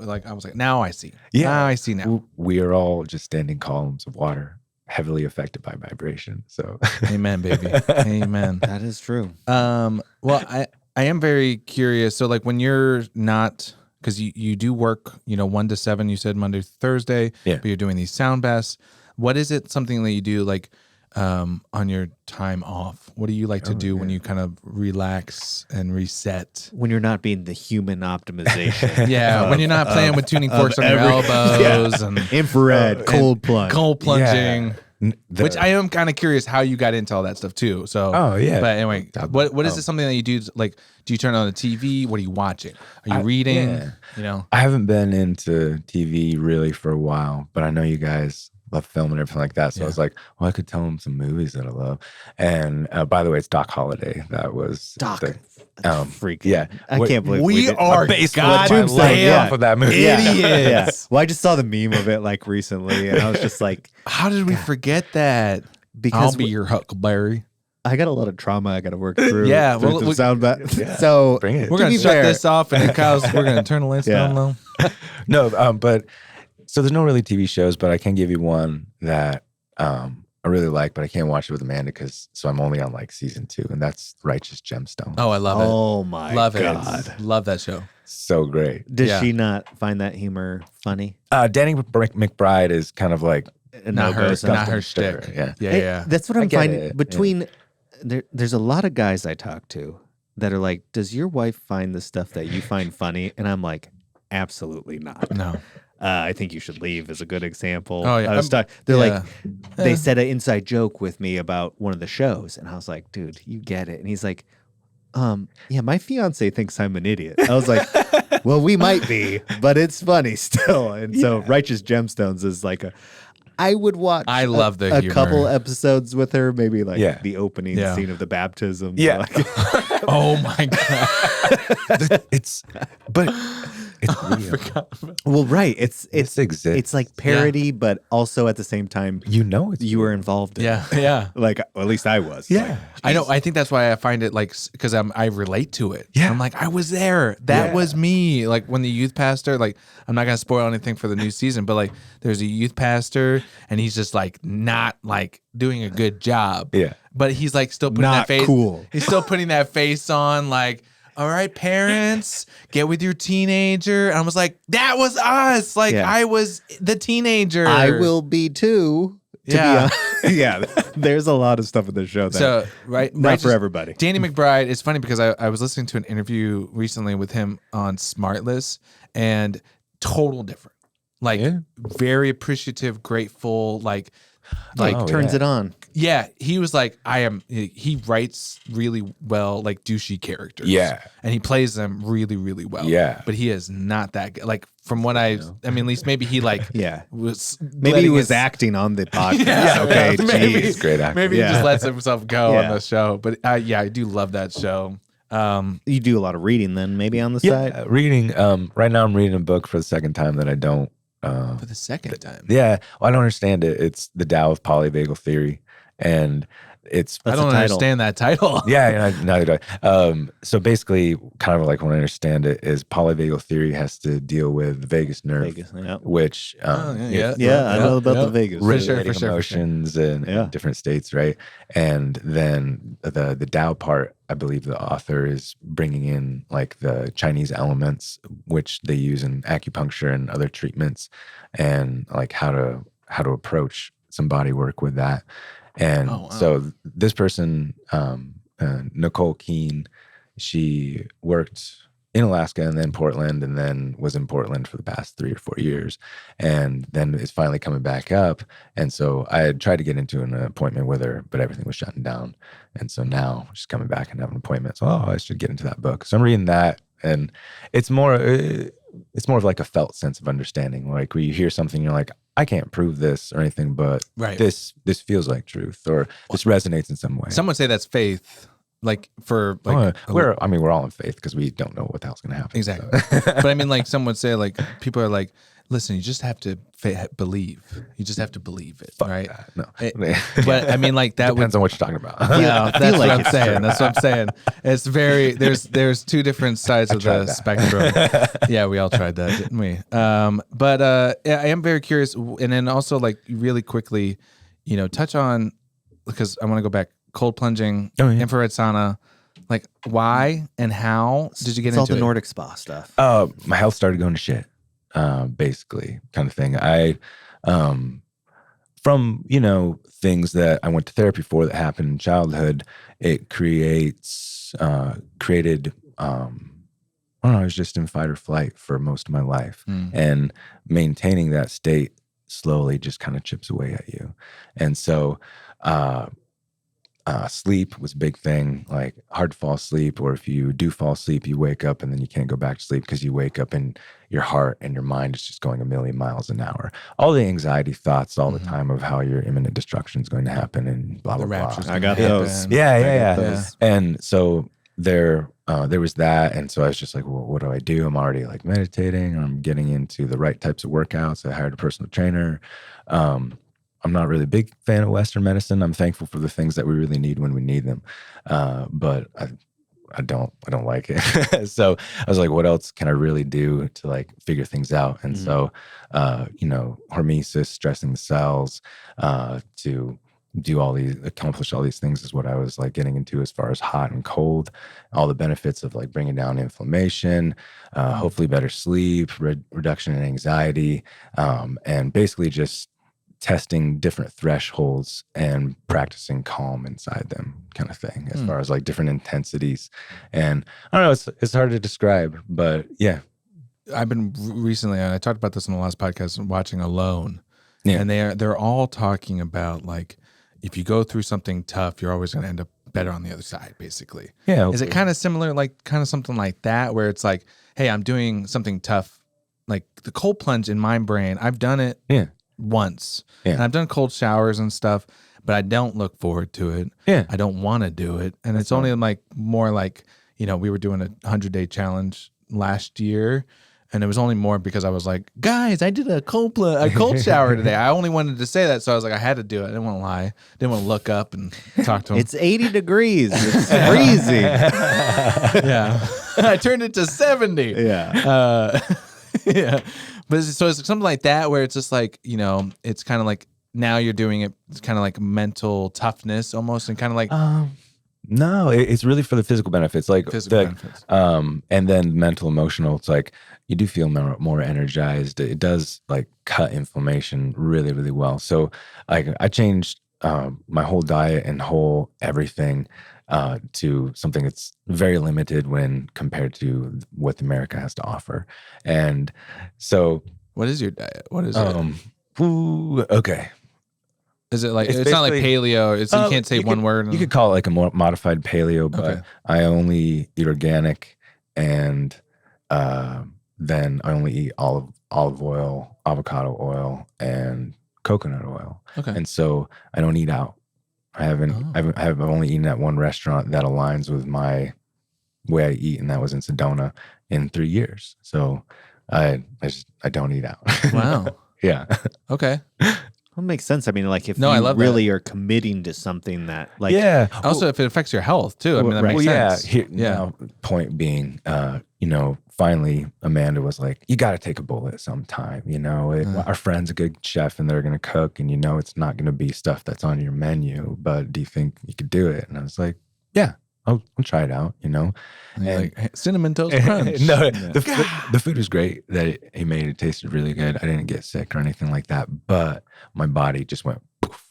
S2: like I was like, now I see.
S4: Yeah.
S2: Now I see now.
S4: We are all just standing columns of water, heavily affected by vibration. So
S2: amen, baby. Amen.
S3: That is true.
S2: Well, I am very curious. So like when you're not, because you do work, 1 to 7, you said Monday to Thursday, but you're doing these sound baths. What is it, something that you do like on your time off? What do you like to do when you kind of relax and reset?
S3: When you're not being the human optimization.
S2: When you're not playing with tuning forks on your elbows and
S3: infrared, cold plunge.
S2: Cold plunging. Which I am kind of curious how you got into all that stuff too. So, but anyway, what is it, something that you do? Like, do you turn on the TV? What are you watching? Are you reading?
S4: I haven't been into TV really for a while, but I know you guys love film and everything like that. So I was like, well, I could tell them some movies that I love. And by the way, it's Doc Holliday. That was
S3: Doc. Freak.
S4: Yeah.
S3: I can't believe
S2: we are
S3: goddamn
S4: off of that movie.
S2: Idiots.
S3: Well, I just saw the meme of it like recently, and I was just like,
S2: how did we forget that?
S3: Because
S2: I'll be your Huckleberry.
S3: I got a lot of trauma I got to work through.
S2: We'll
S3: sound bath. So
S4: bring it.
S2: We're going to shut this off, and then we're going to turn the lights down low.
S4: No, but so there's no really TV shows, but I can give you one that I really like, but I can't watch it with Amanda so I'm only on like season 2, and that's Righteous Gemstones.
S2: Oh, I love it.
S3: Oh my
S2: Love
S3: God.
S2: it. Love that show.
S4: So great.
S3: Does
S2: Yeah.
S3: she not find that humor funny?
S4: Danny McBride is kind of like
S2: Not her,
S3: no-go
S2: not her
S4: sure,
S2: shtick.
S4: yeah.
S2: Yeah,
S3: Hey,
S2: yeah.
S3: That's what
S4: I
S3: I'm
S4: get
S3: finding
S4: it,
S3: between there's a lot of guys I talk to that are like, does your wife find the stuff that you find funny? And I'm like, absolutely not.
S2: No.
S3: I think you should leave is a good example.
S2: Oh, yeah.
S3: They're
S2: Yeah.
S3: like, they said an inside joke with me about one of the shows, and I was like, dude, you get it. And he's like, yeah, my fiance thinks I'm an idiot. I was like, well, we might be, but it's funny still. And so Righteous Gemstones is like I would watch
S2: I love the
S3: a
S2: humor.
S3: couple episodes with her, maybe like
S4: Yeah.
S3: the opening
S2: Yeah.
S3: scene of the baptism.
S4: Yeah.
S3: Like,
S2: Oh my God.
S4: it's real.
S3: well, right. It's
S4: This exists.
S3: it's like parody, but also at the same time,
S4: You know it's
S3: you were involved in
S2: Yeah,
S3: it.
S2: yeah.
S3: Like, well, at least I was.
S4: Yeah.
S3: Like,
S2: I know. I think that's why I find it like because I relate to it.
S4: Yeah.
S2: I'm like I was there. That
S4: Yeah.
S2: was me. Like when the youth pastor. Like I'm not gonna spoil anything for the new season, but like there's a youth pastor and he's just like not like doing a good job.
S4: Yeah.
S2: But he's like still putting
S3: Not
S2: that face.
S3: cool.
S2: He's still putting that face on. Like, all right, parents, get with your teenager. And I was like, that was us. Like
S3: Yeah.
S2: I was the teenager.
S3: I will be too. To
S2: Yeah.
S3: be honest. Yeah. There's a lot of stuff in the show that
S2: So right,
S3: not
S2: Righteous-
S3: for everybody.
S2: Danny McBride, it's funny because I was listening to an interview recently with him on Smartless and total different. Like
S4: Yeah.
S2: very appreciative, grateful, like
S4: Oh,
S3: Turns
S4: yeah.
S3: it on.
S2: yeah, he was like, he writes really well, like douchey characters.
S4: Yeah.
S2: And he plays them really, really well.
S4: Yeah.
S2: But he is not that good. Like from what I mean, at least maybe he like
S3: Yeah.
S2: was
S3: Maybe he
S2: letting
S3: was
S2: his-
S3: acting on the podcast.
S2: Yeah,
S3: Okay.
S2: maybe.
S3: Geez.
S4: Great actor.
S2: Maybe
S3: Yeah.
S2: he just lets himself go
S3: Yeah.
S2: on the show. But yeah, I do love that show.
S3: You do a lot of reading then, maybe on the
S4: Yeah.
S3: side.
S4: Reading. Right now, I'm reading a book for the second time that I don't.
S2: For the second time.
S4: Yeah. Well, I don't understand it. It's the Tao of Polyvagal Theory, and it's
S2: I
S3: That's
S2: don't
S3: the title.
S2: understand that title.
S4: yeah, neither do I. So basically, kind of like when I understand it, is polyvagal theory has to deal with the vagus nerve,
S3: Vegas. Yeah.
S4: which
S2: Oh, yeah.
S3: Yeah, I know about
S2: yeah.
S3: the Vegas.
S2: For sure,
S4: regulating
S2: for sure.
S4: emotions and
S3: Yeah.
S4: different states, right? And then the Tao part, I believe the author is bringing in like the Chinese elements, which they use in acupuncture and other treatments, and like how to approach some body work with that. And
S2: Oh, wow.
S4: so this person, Nicole Keene, she worked in Alaska and then Portland, and then was in Portland for the past 3 or 4 years, and then is finally coming back up. And so I had tried to get into an appointment with her, but everything was shutting down. And so now she's coming back and having an appointment. So I should get into that book. So I'm reading that, and it's more of like a felt sense of understanding. Like where you hear something, you're like, I can't prove this or anything, but
S2: Right.
S4: this feels like truth, or this resonates in some way.
S2: Some would say that's faith. Like for like
S4: we're all in faith because we don't know what the hell's going to happen.
S2: exactly.
S4: So.
S2: But I mean, like some would say, like people are like, listen, you just have to believe. You just have to believe it, right?
S4: No.
S2: But I mean, like that
S4: Depends
S2: would.
S4: on what you're talking about.
S2: Yeah,
S3: I
S2: that's
S3: feel like
S2: what I'm
S3: it's
S2: saying.
S3: true.
S2: That's what I'm saying. It's very there's two different sides of
S4: tried
S2: the
S4: that.
S2: spectrum. Yeah, we all tried that, didn't we? But yeah, I am very curious, and then also like really quickly, touch on because I want to go back cold plunging,
S4: Oh, yeah.
S2: infrared sauna. Like why and how did you get
S3: It's all
S2: into
S3: the
S2: it?
S3: Nordic spa stuff.
S4: My health started going to shit, basically, kind of thing. I, from things that I went to therapy for that happened in childhood, it created. I don't know. I was just in fight or flight for most of my life, and maintaining that state slowly just kind of chips away at you, and so. Sleep was a big thing, like hard to fall asleep, or if you do fall asleep, you wake up and then you can't go back to sleep because you wake up and your heart and your mind is just going a million miles an hour. All the anxiety thoughts all the time of how your imminent destruction is going to happen and blah,
S2: The
S4: blah, blah.
S2: rapture's
S3: I got
S2: gonna
S3: those.
S2: happen.
S4: Yeah.
S3: those.
S4: And so there was that. And so I was just like, well, what do I do? I'm already like meditating. I'm getting into the right types of workouts. I hired a personal trainer. I'm not really a big fan of Western medicine. I'm thankful for the things that we really need when we need them. But I don't like it. So I was like, what else can I really do to like figure things out? And so, hormesis, stressing the cells, to accomplish all these things is what I was like getting into as far as hot and cold, all the benefits of like bringing down inflammation, hopefully better sleep, reduction in anxiety, and basically just testing different thresholds and practicing calm inside them kind of thing as far as like different intensities. And I don't know, it's hard to describe, but yeah.
S2: I've been recently, and I talked about this in the last podcast, watching Alone.
S4: Yeah.
S2: And they're all talking about like, if you go through something tough, you're always going to end up better on the other side, basically.
S4: Yeah.
S2: Is it kind of similar, like kind of something like that, where it's like, hey, I'm doing something tough, like the cold plunge in my brain. I've done it once, and I've done cold showers and stuff, but I don't look forward to it.
S4: Yeah.
S2: I don't want to do it, and it's only like more like, you know, we were doing a 100-day challenge last year. And it was only more because I was like, guys, I did a cold shower today. I only wanted to say that. So I was like, I had to do it. I didn't want to lie. Didn't want to look up and talk to him.
S3: It's 80 degrees. It's freezing.
S2: Yeah. I turned it to 70.
S3: Yeah.
S2: Yeah. But so it's something like that where it's just like, you know, it's kind of like now you're doing it. It's kind of like mental toughness almost, and kind of like.
S4: No, it's really for the physical benefits, like
S2: benefits.
S4: And then mental, emotional. It's like you do feel more energized. It does like cut inflammation really, really well. So I changed my whole diet and whole everything to something that's very limited when compared to what America has to offer. And so,
S2: What is your diet? What is it?
S4: Okay.
S2: Is it like it's not like paleo? You can't say one word.
S4: You could call it like a more modified paleo, but
S2: Okay.
S4: I only eat organic, and then I only eat olive oil, avocado oil, and coconut oil.
S2: Okay.
S4: And so I don't eat out. I've only eaten at one restaurant that aligns with my way I eat, and that was in Sedona in 3 years. So I don't eat out.
S2: Wow.
S4: Yeah.
S2: Okay.
S3: Well, it makes sense. I mean, like if
S2: I
S3: you
S2: love
S3: really are committing to something that, like,
S2: Also, if it affects your health too, I mean, that makes sense.
S4: Now, point being, you know, finally Amanda was like, "You got to take a bullet sometime." You know, our friend's a good chef, and they're gonna cook, and you know, it's not gonna be stuff that's on your menu. But do you think you could do it? And I was like, "Yeah, I'll try it out." You know,
S2: And like hey, cinnamon toast crunch.
S4: No, the food was great. That he made it tasted really good. I didn't get sick or anything like that, but my body just went poof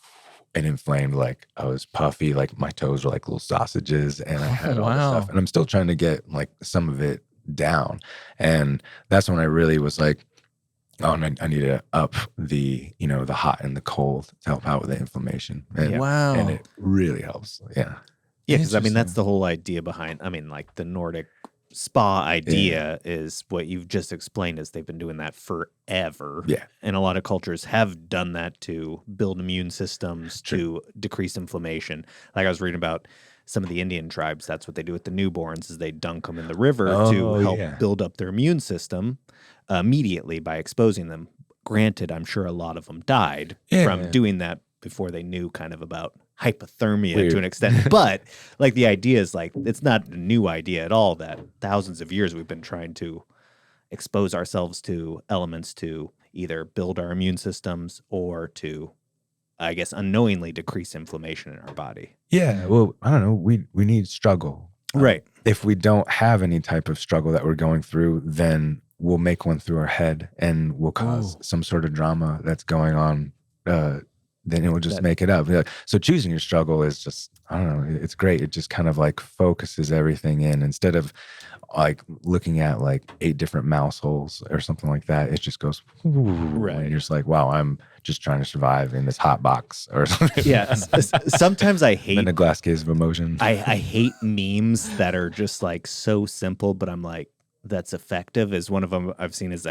S4: and inflamed. Like I was puffy, like my toes were like little sausages, and I had all this stuff. And I'm still trying to get like some of it down. And that's when I really was like, oh, and I need to up the, you know, the hot and the cold to help out with the inflammation. And,
S2: Wow.
S4: And it really helps. Yeah.
S3: yeah, because I mean, that's the whole idea behind, I mean, like the Nordic spa idea is what you've just explained is they've been doing that forever.
S4: Yeah.
S3: And a lot of cultures have done that to build immune systems, to decrease inflammation. Like I was reading about some of the Indian tribes, that's what they do with the newborns is they dunk them in the river to help build up their immune system immediately by exposing them. Granted, I'm sure a lot of them died from doing that before they knew kind of about hypothermia to an extent. But like the idea is like, it's not a new idea at all that thousands of years we've been trying to expose ourselves to elements to either build our immune systems or to, I guess, unknowingly decrease inflammation in our body.
S4: Yeah. Well, I don't know. We need struggle.
S3: Right.
S4: If we don't have any type of struggle that we're going through, then we'll make one through our head and we'll cause some sort of drama that's going on. Then it will just make it up. So choosing your struggle is just, I don't know, it's great. It just kind of like focuses everything in instead of like looking at like 8 different mouse holes or something like that. It just goes, right. And you're just like, wow, I'm just trying to survive in this hot box or something.
S3: Yeah. Sometimes I hate
S4: in a glass case of emotion.
S3: I hate memes that are just like so simple, but I'm like, that's effective. Is one of them I've seen is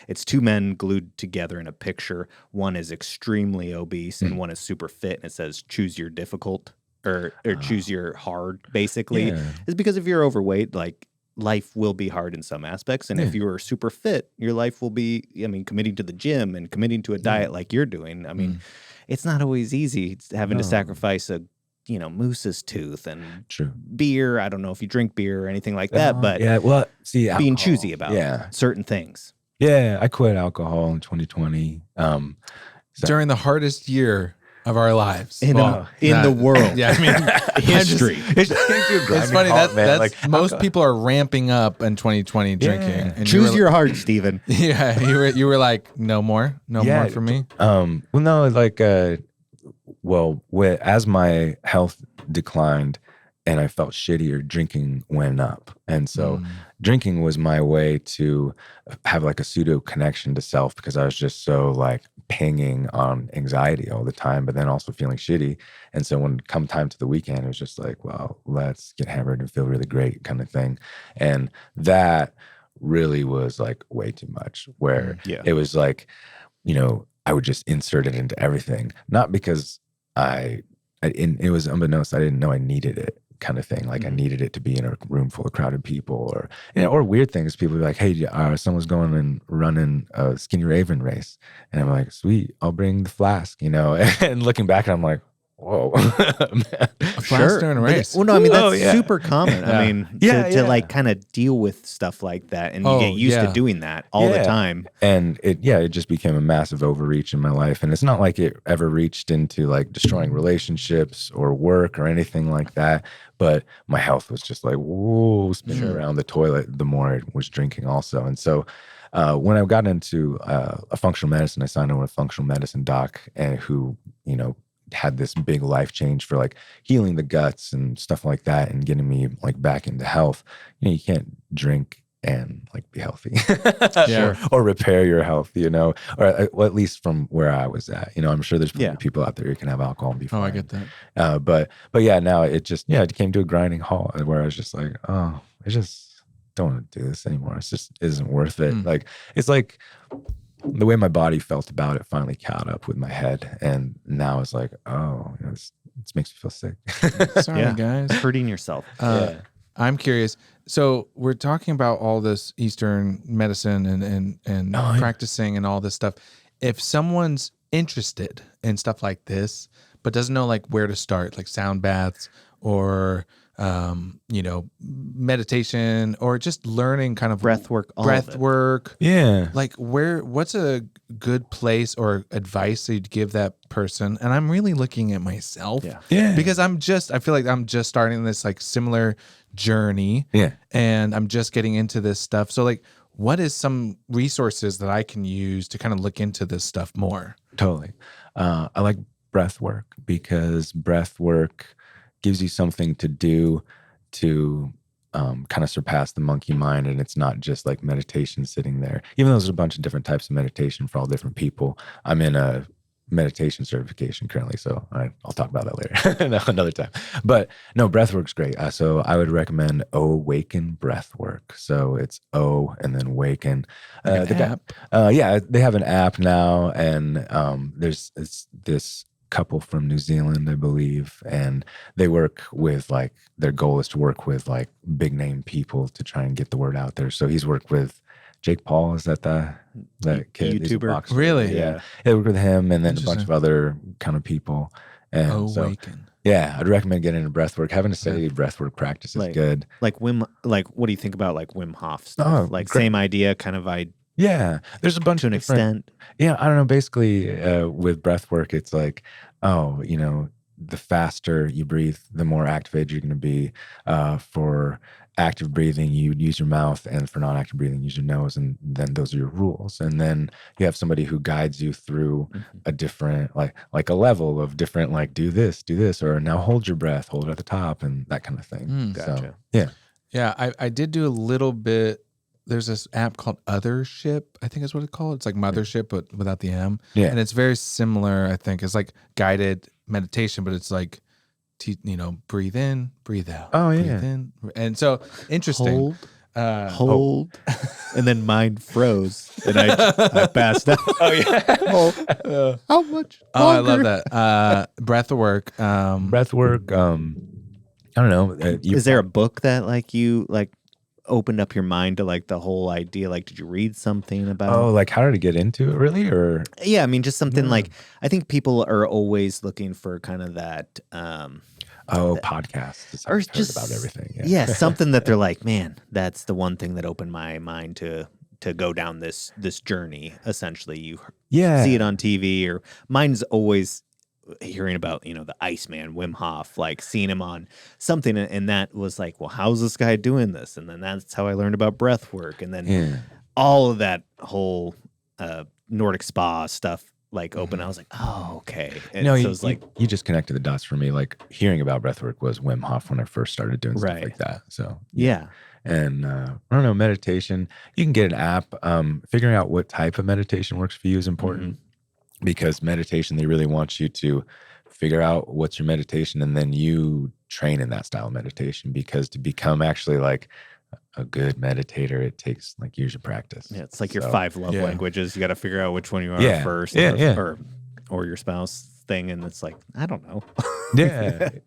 S3: it's 2 men glued together in a picture. One is extremely obese and one is super fit, and it says choose your difficult or choose your hard, basically. Is because if you're overweight, like life will be hard in some aspects. And if you are super fit, your life will be, I mean, committing to the gym and committing to a diet like you're doing. I mean, it's not always easy. It's having to sacrifice a moose's tooth and beer. I don't know if you drink beer or anything like that, but being choosy about certain things.
S4: Yeah, I quit alcohol in 2020.
S2: During the hardest year of our lives
S3: in the world.
S2: Yeah, I mean,
S3: History.
S4: It just came to a grinding
S2: It's funny
S4: halt, man.
S2: that's
S4: Like,
S2: most people are ramping up in 2020 drinking. And
S3: Choose your heart, Stephen.
S2: Yeah, you were like, no more for me.
S4: Well, no, like, as my health declined and I felt shittier, drinking went up. And so drinking was my way to have like a pseudo connection to self, because I was just so like pinging on anxiety all the time, but then also feeling shitty. And so when come time to the weekend, it was just like, well, let's get hammered and feel really great kind of thing. And that really was like way too much, where it was like, you know, I would just insert it into everything, not because it was unbeknownst, I didn't know I needed it kind of thing. Like I needed it to be in a room full of crowded people, or, you know, or weird things. People would be like, hey, someone's going and running a Skinny Raven race. And I'm like, sweet, I'll bring the flask, you know? And looking back, I'm like, whoa.
S2: A flask during a race.
S3: Well, no, I mean, that's super common. I mean, to like kind of deal with stuff like that, and you get used to doing that all the time.
S4: And it just became a massive overreach in my life. And it's not like it ever reached into like destroying relationships or work or anything like that. But my health was just like, whoa, spinning around the toilet the more I was drinking also. And so when I got into a functional medicine, I signed on with a functional medicine doc, and who, you know, had this big life change for like healing the guts and stuff like that, and getting me like back into health. You know, you can't drink and like be healthy or repair your health, you know, or well, at least from where I was at, you know. I'm sure there's plenty of people out there who can have alcohol and be fine.
S2: I get that.
S4: But yeah, now it just, it came to a grinding halt where I was just like, oh, I just don't want to do this anymore. It's just isn't worth it. Like, it's like the way my body felt about it finally caught up with my head. And now it's like, oh, you know, this makes me feel sick.
S2: Sorry, guys.
S3: Hurting yourself.
S2: I'm curious. So we're talking about all this Eastern medicine and practicing and all this stuff. If someone's interested in stuff like this, but doesn't know like where to start, like sound baths or you know, meditation, or just learning kind of
S3: breath work.
S2: Yeah. Like what's a good place or advice that you'd give that person? And I'm really looking at myself. Because I feel like I'm just starting this like similar journey. And I'm just getting into this stuff. So like, what is some resources that I can use to kind of look into this stuff more?
S4: Totally. I like breath work, because breath work gives you something to do to kind of surpass the monkey mind. And it's not just like meditation sitting there, even though there's a bunch of different types of meditation for all different people. I'm in a meditation certification currently, so I'll talk about that later another time. But no, breath work's great. So I would recommend Awaken breath work. So it's O and then Waken.
S2: Like an app?
S4: They have an app now, and there's this couple from New Zealand, I believe, and they work with like, their goal is to work with like big name people to try and get the word out there. So he's worked with Jake Paul, is that kid,
S3: YouTuber?
S2: Really?
S4: Yeah. They worked with him, and then a bunch of other kind of people. And
S2: Awaken.
S4: I'd recommend getting into breath work. Having a steady breath work practice is good.
S3: Like what do you think about like Wim Hof stuff? Like great. Same idea, kind of
S4: Yeah, there's a bunch
S3: to an extent.
S4: Yeah, I don't know. Basically, with breath work, it's like, you know, the faster you breathe, the more activated you're going to be. For active breathing, you use your mouth, and for non-active breathing, use your nose, and then those are your rules. And then you have somebody who guides you through a different, like a level of different, like do this, or now hold your breath, hold it at the top, and that kind of thing.
S3: Gotcha.
S4: So,
S2: yeah. I did do a little bit. There's this app called Othership, I think is what it's called. It's like Mothership, but without the M. Yeah. And it's very similar, I think. It's like guided meditation, but it's like, you know, breathe in, breathe out.
S3: Oh, yeah.
S2: Breathe in. And so, interesting.
S3: Hold. And then mine froze, and I passed out.
S4: Oh, yeah.
S3: How much longer?
S2: Oh, I love that. Breath work.
S4: Breath work. I don't know.
S3: Is there a book that like you like opened up your mind to like the whole idea? Like, did you read something about
S4: like how did it get into it really? Or
S3: yeah, I mean, just something like, I think people are always looking for kind of that
S4: podcasts
S3: or just
S4: about everything.
S3: Yeah, something that they're like, man, that's the one thing that opened my mind to go down this journey. Essentially, you see it on TV, or mine's always hearing about, the Iceman, Wim Hof, like seeing him on something. And that was like, well, how's this guy doing this? And then that's how I learned about breath work. And then all of that whole Nordic spa stuff like open. I was like, oh, okay. And
S4: No,
S3: so
S4: you,
S3: it was like,
S4: you just connected the dots for me. Like hearing about breathwork was Wim Hof when I first started doing stuff
S3: Right.
S4: like that. So
S3: yeah.
S4: And I don't know, meditation. You can get an app. Figuring out what type of meditation works for you is important because meditation, they really want you to figure out what's your meditation and then you train in that style of meditation because to become actually like a good meditator, it takes like years of practice.
S3: Yeah, it's like your 5 love languages. You got to figure out which one you are first, or your spouse thing, and it's like I don't know.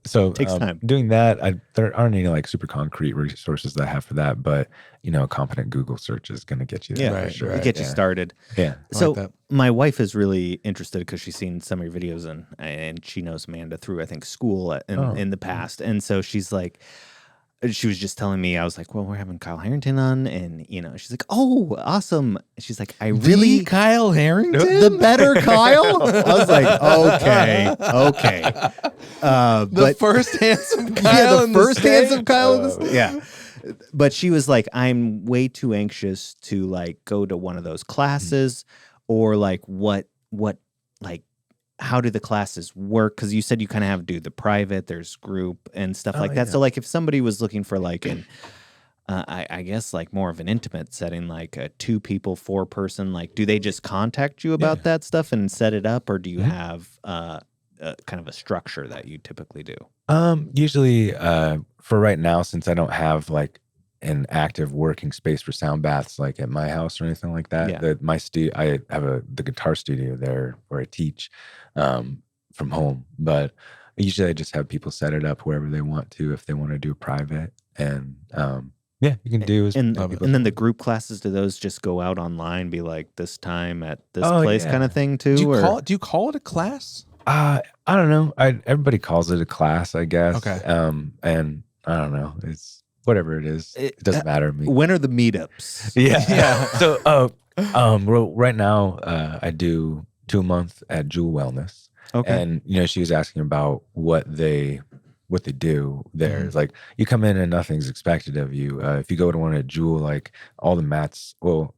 S4: So
S3: takes time.
S4: Doing that, there aren't any like super concrete resources that I have for that, but a competent Google search is going to get you there. For sure.
S3: It gets you started.
S4: Yeah.
S3: So my wife is really interested because she's seen some of your videos and she knows Amanda through I think school in the past, and so she's like. She was just telling me, I was like, well, we're having Kyle Harrington on. And, she's like, oh, awesome. She's like, I really.
S2: Kyle Harrington?
S3: The better Kyle? I was like, okay.
S2: The first handsome Kyle.
S3: The first handsome Kyle. Yeah. But she was like, I'm way too anxious to like go to one of those classes or like what, like, how do the classes work? Because you said you kind of have to do the private, there's group and stuff like that. So like if somebody was looking for like an, I guess like more of an intimate setting, like a 2 people, 4 person, like do they just contact you about that stuff and set it up? Or do you have kind of a structure that you typically do?
S4: Usually for right now, since I don't have like an active working space for sound baths like at my house or anything like that. I have the guitar studio there where I teach from home, but usually I just have people set it up wherever they want to if they want to do private. And you can do.
S3: And then the group classes, do those just go out online, be like this time at this place kind of thing too?
S2: Do you call it a class?
S4: I don't know. Everybody calls it a class, I guess.
S2: Okay.
S4: And I don't know. It's whatever it is. It doesn't matter to me.
S3: When are the meetups?
S4: Yeah. So right now I do 2 a month at Jewel Wellness. Okay. And she was asking about what they do there. It's like you come in and nothing's expected of you. If you go to one at Jewel, like all the mats,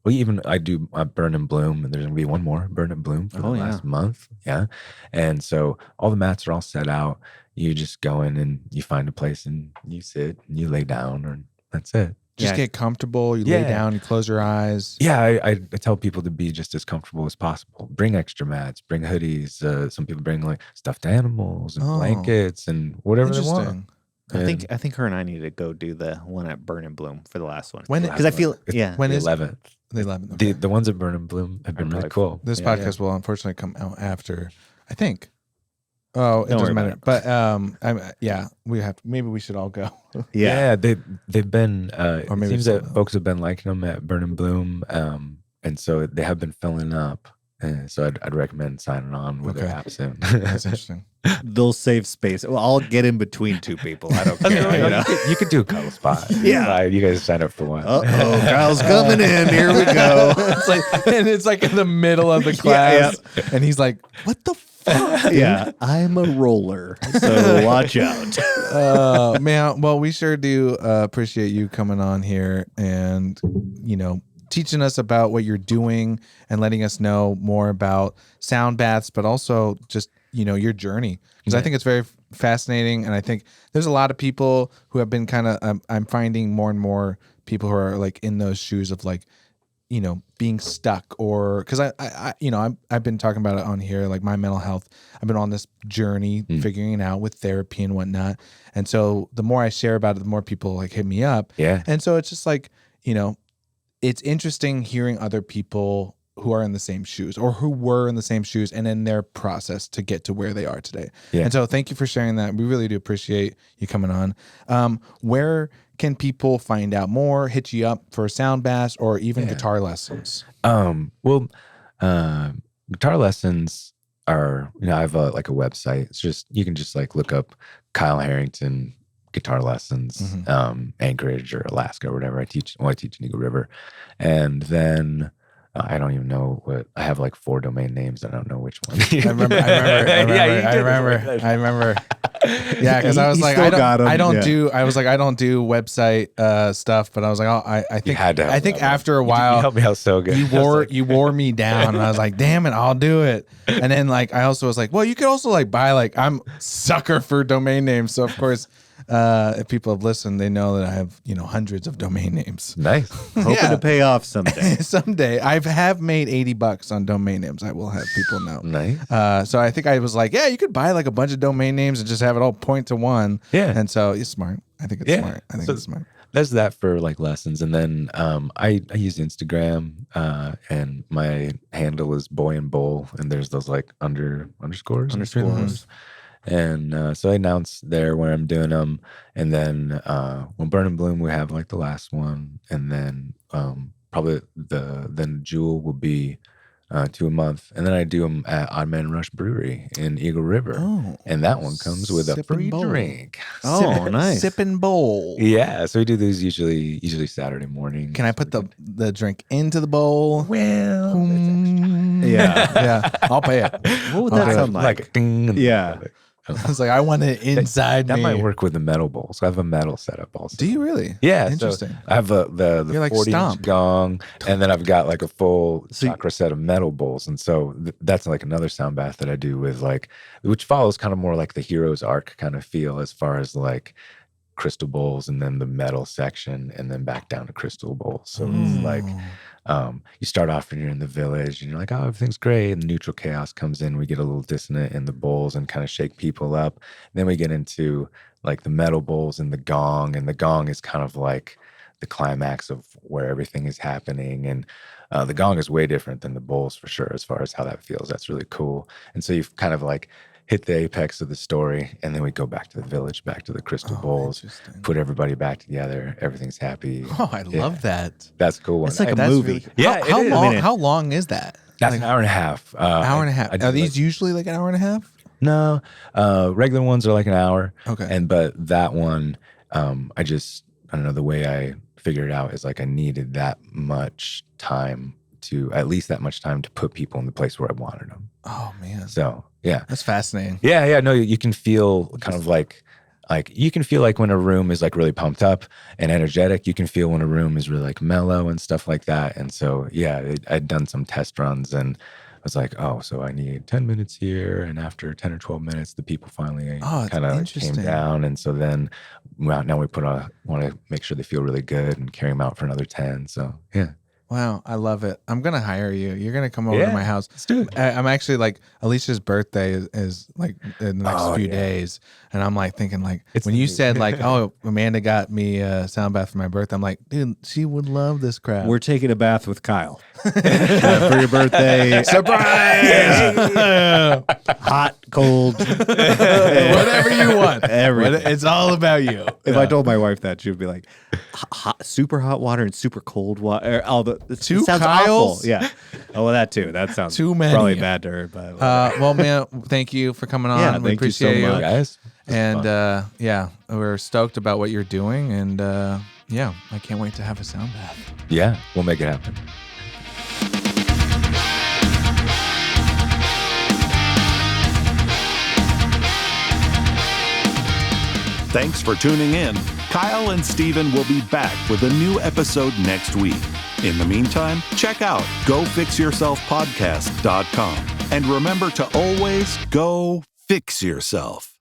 S4: even I do Burn and Bloom, and there's gonna be one more Burn and Bloom for the last month. Yeah. And so all the mats are all set out. You just go in and you find a place and you sit and you lay down, and that's it.
S2: Just get comfortable. You lay down, you close your eyes.
S4: Yeah, I tell people to be just as comfortable as possible. Bring extra mats, bring hoodies. Some people bring like stuffed animals and blankets and whatever they want.
S3: I think her and I need to go do the one at Burn and Bloom for the last one.
S2: Because
S3: I feel
S2: when is
S4: 11th.
S2: The 11th. Okay.
S4: The ones at Burn and Bloom have been really cool.
S2: This podcast will unfortunately come out after, I think. Oh, it
S3: Don't
S2: doesn't
S3: worry
S2: matter. But we have to, maybe we should all go.
S4: Yeah, they've been.
S2: Or
S4: it
S2: maybe
S4: seems that folks have been liking them at Burn and Bloom, and so they have been filling up. So I'd recommend signing on with their app soon.
S2: That's interesting.
S3: They'll save space. Well, I'll get in between 2 people. I don't care.
S4: You could do a couple spot.
S3: Yeah,
S4: you guys sign up for one.
S3: Kyle's coming in. Here we go.
S2: It's like in the middle of the class, and he's like, "What the fuck?"
S3: Yeah, I'm a roller, so watch out.
S2: Man, well, we sure do appreciate you coming on here and teaching us about what you're doing and letting us know more about sound baths, but also just your journey, because I think it's very fascinating, and I think there's a lot of people who have been kind of I'm finding more and more people who are like in those shoes of like being stuck, or because I've been talking about it on here, like my mental health. I've been on this journey figuring it out with therapy and whatnot. And so the more I share about it, the more people like hit me up. Yeah. And so it's just like, it's interesting hearing other people who are in the same shoes or who were in the same shoes and in their process to get to where they are today. Yeah. And so thank you for sharing that. We really do appreciate you coming on. Where can people find out more, hit you up for sound baths or even guitar lessons?
S4: Guitar lessons are, I have a website. It's just, you can just like look up Kyle Harrington guitar lessons, Anchorage or Alaska or whatever. I teach in Eagle River. And then I don't even know what I have, like 4 domain names. I don't know which one.
S2: I remember. Yeah, because I was
S3: You
S2: like,
S3: still got 'em,
S2: I don't
S3: yeah.
S2: do website stuff, but I was like, oh, I think
S4: had to help
S2: I think
S4: me out,
S2: after a
S4: You
S2: while,
S4: helped me out so good.
S2: you wore me down, and I was like, damn it, I'll do it. And then like I also was like, well, you could also like buy like I'm sucker for domain names, so of course. If people have listened, they know that I have, hundreds of domain names.
S4: Nice.
S3: Hoping
S2: Yeah.
S3: to pay off someday.
S2: Someday. I have made $80 on domain names. I will have people know.
S4: Nice.
S2: So I think I was like, yeah, you could buy like a bunch of domain names and just have it all point to one.
S4: Yeah.
S2: And so it's smart. I think it's smart. I think
S4: So
S2: it's smart.
S4: There's that for like lessons. And then I use Instagram and my handle is boy and bowl. And there's those like underscores. And so I announce there when I'm doing them. And then when Burn and Bloom, we have like the last one. And then probably then Jewel will be 2 a month. And then I do them at Odd Man Rush Brewery in Eagle River.
S2: Oh.
S4: And that one comes with a
S2: Sip and
S4: free
S2: bowl.
S4: drink.
S3: Oh, nice.
S2: Sip and bowl.
S4: Yeah. So we do these usually Saturday morning.
S2: Can I put the drink into the bowl?
S4: Well,
S3: Yeah.
S2: Yeah. I'll pay it.
S3: What would
S2: Okay.
S3: that sound like?
S4: like ding, and
S3: Yeah.
S2: I was like, I want it inside
S4: that
S2: me.
S4: might work with the metal bowl. So I have a metal setup also.
S2: Do you really?
S4: Yeah,
S2: Interesting.
S4: So I have the
S2: You're like
S4: 40-inch
S2: Stomp.
S4: gong, and then I've got like a full
S3: So you-
S4: chakra set of metal bowls, and so that's like another sound bath that I do with like, which follows kind of more like the hero's arc kind of feel as far as like crystal bowls, and then the metal section, and then back down to crystal bowls. So it's like. You start off and you're in the village and you're like, oh, everything's great. And neutral chaos comes in. We get a little dissonant in the bowls and kind of shake people up. Then we get into like the metal bowls and the gong is kind of like the climax of where everything is happening. And the gong is way different than the bowls for sure, as far as how that feels. That's really cool. And so you've kind of like hit the apex of the story, and then we go back to the village, back to the crystal bowls,
S2: interesting.
S4: put everybody back together. Everything's happy.
S2: Oh, I love that.
S4: That's a cool one.
S3: It's like a
S2: That's
S3: movie.
S2: really-
S4: Yeah,
S2: How
S4: it is.
S2: long?
S3: I mean,
S2: How long is that?
S4: That's an hour and a half.
S2: Hour and a half.
S4: I do
S2: Are these
S4: like-
S2: usually like an hour and a half?
S4: No, regular ones are like an hour.
S2: Okay.
S4: But that one, I don't know, the way I figured it out is like I needed that much time to put people in the place where I wanted them.
S2: Oh man,
S4: So yeah.
S2: that's fascinating.
S4: Yeah. No, you can feel kind of like you can feel like when a room is like really pumped up and energetic, you can feel when a room is really like mellow and stuff like that. And so, yeah, I'd done some test runs and I was like, oh, so I need 10 minutes here. And after 10 or 12 minutes, the people finally
S2: Oh, it's
S4: kind of came
S2: interesting.
S4: down. And so then now we want to make sure they feel really good and carry them out for another 10. So yeah.
S2: Wow, I love it. I'm gonna hire you. You're gonna come over to
S4: Yeah,
S2: my house.
S4: let's do it.
S2: I'm actually like Alicia's birthday is like in the next few
S4: yeah.
S2: days, and I'm like thinking like
S4: It's
S2: when
S4: the
S2: you
S4: new-
S2: said like, oh, Amanda got me a sound bath for my birthday. I'm like, dude, she would love this crap.
S3: We're taking a bath with Kyle for your birthday.
S2: Surprise!
S3: Hot, cold.
S2: Whatever you want.
S3: Everything.
S2: It's all about you.
S3: If I told my wife that, she would be like, hot, super hot water and super cold water. All the it
S2: Two
S3: sounds
S2: Kyles?
S3: awful. Yeah. Oh, well, that too. That sounds
S2: Too many.
S3: probably bad to her. But
S2: Well, man, thank you for coming on.
S3: Yeah,
S2: we
S3: thank you so
S2: appreciate you.
S3: much.
S4: Guys.
S2: And yeah, we're stoked about what you're doing. And yeah, I can't wait to have a sound bath.
S4: Yeah, we'll make it happen.
S1: Thanks for tuning in. Kyle and Steven will be back with a new episode next week. In the meantime, check out gofixyourselfpodcast.com. And remember to always go fix yourself.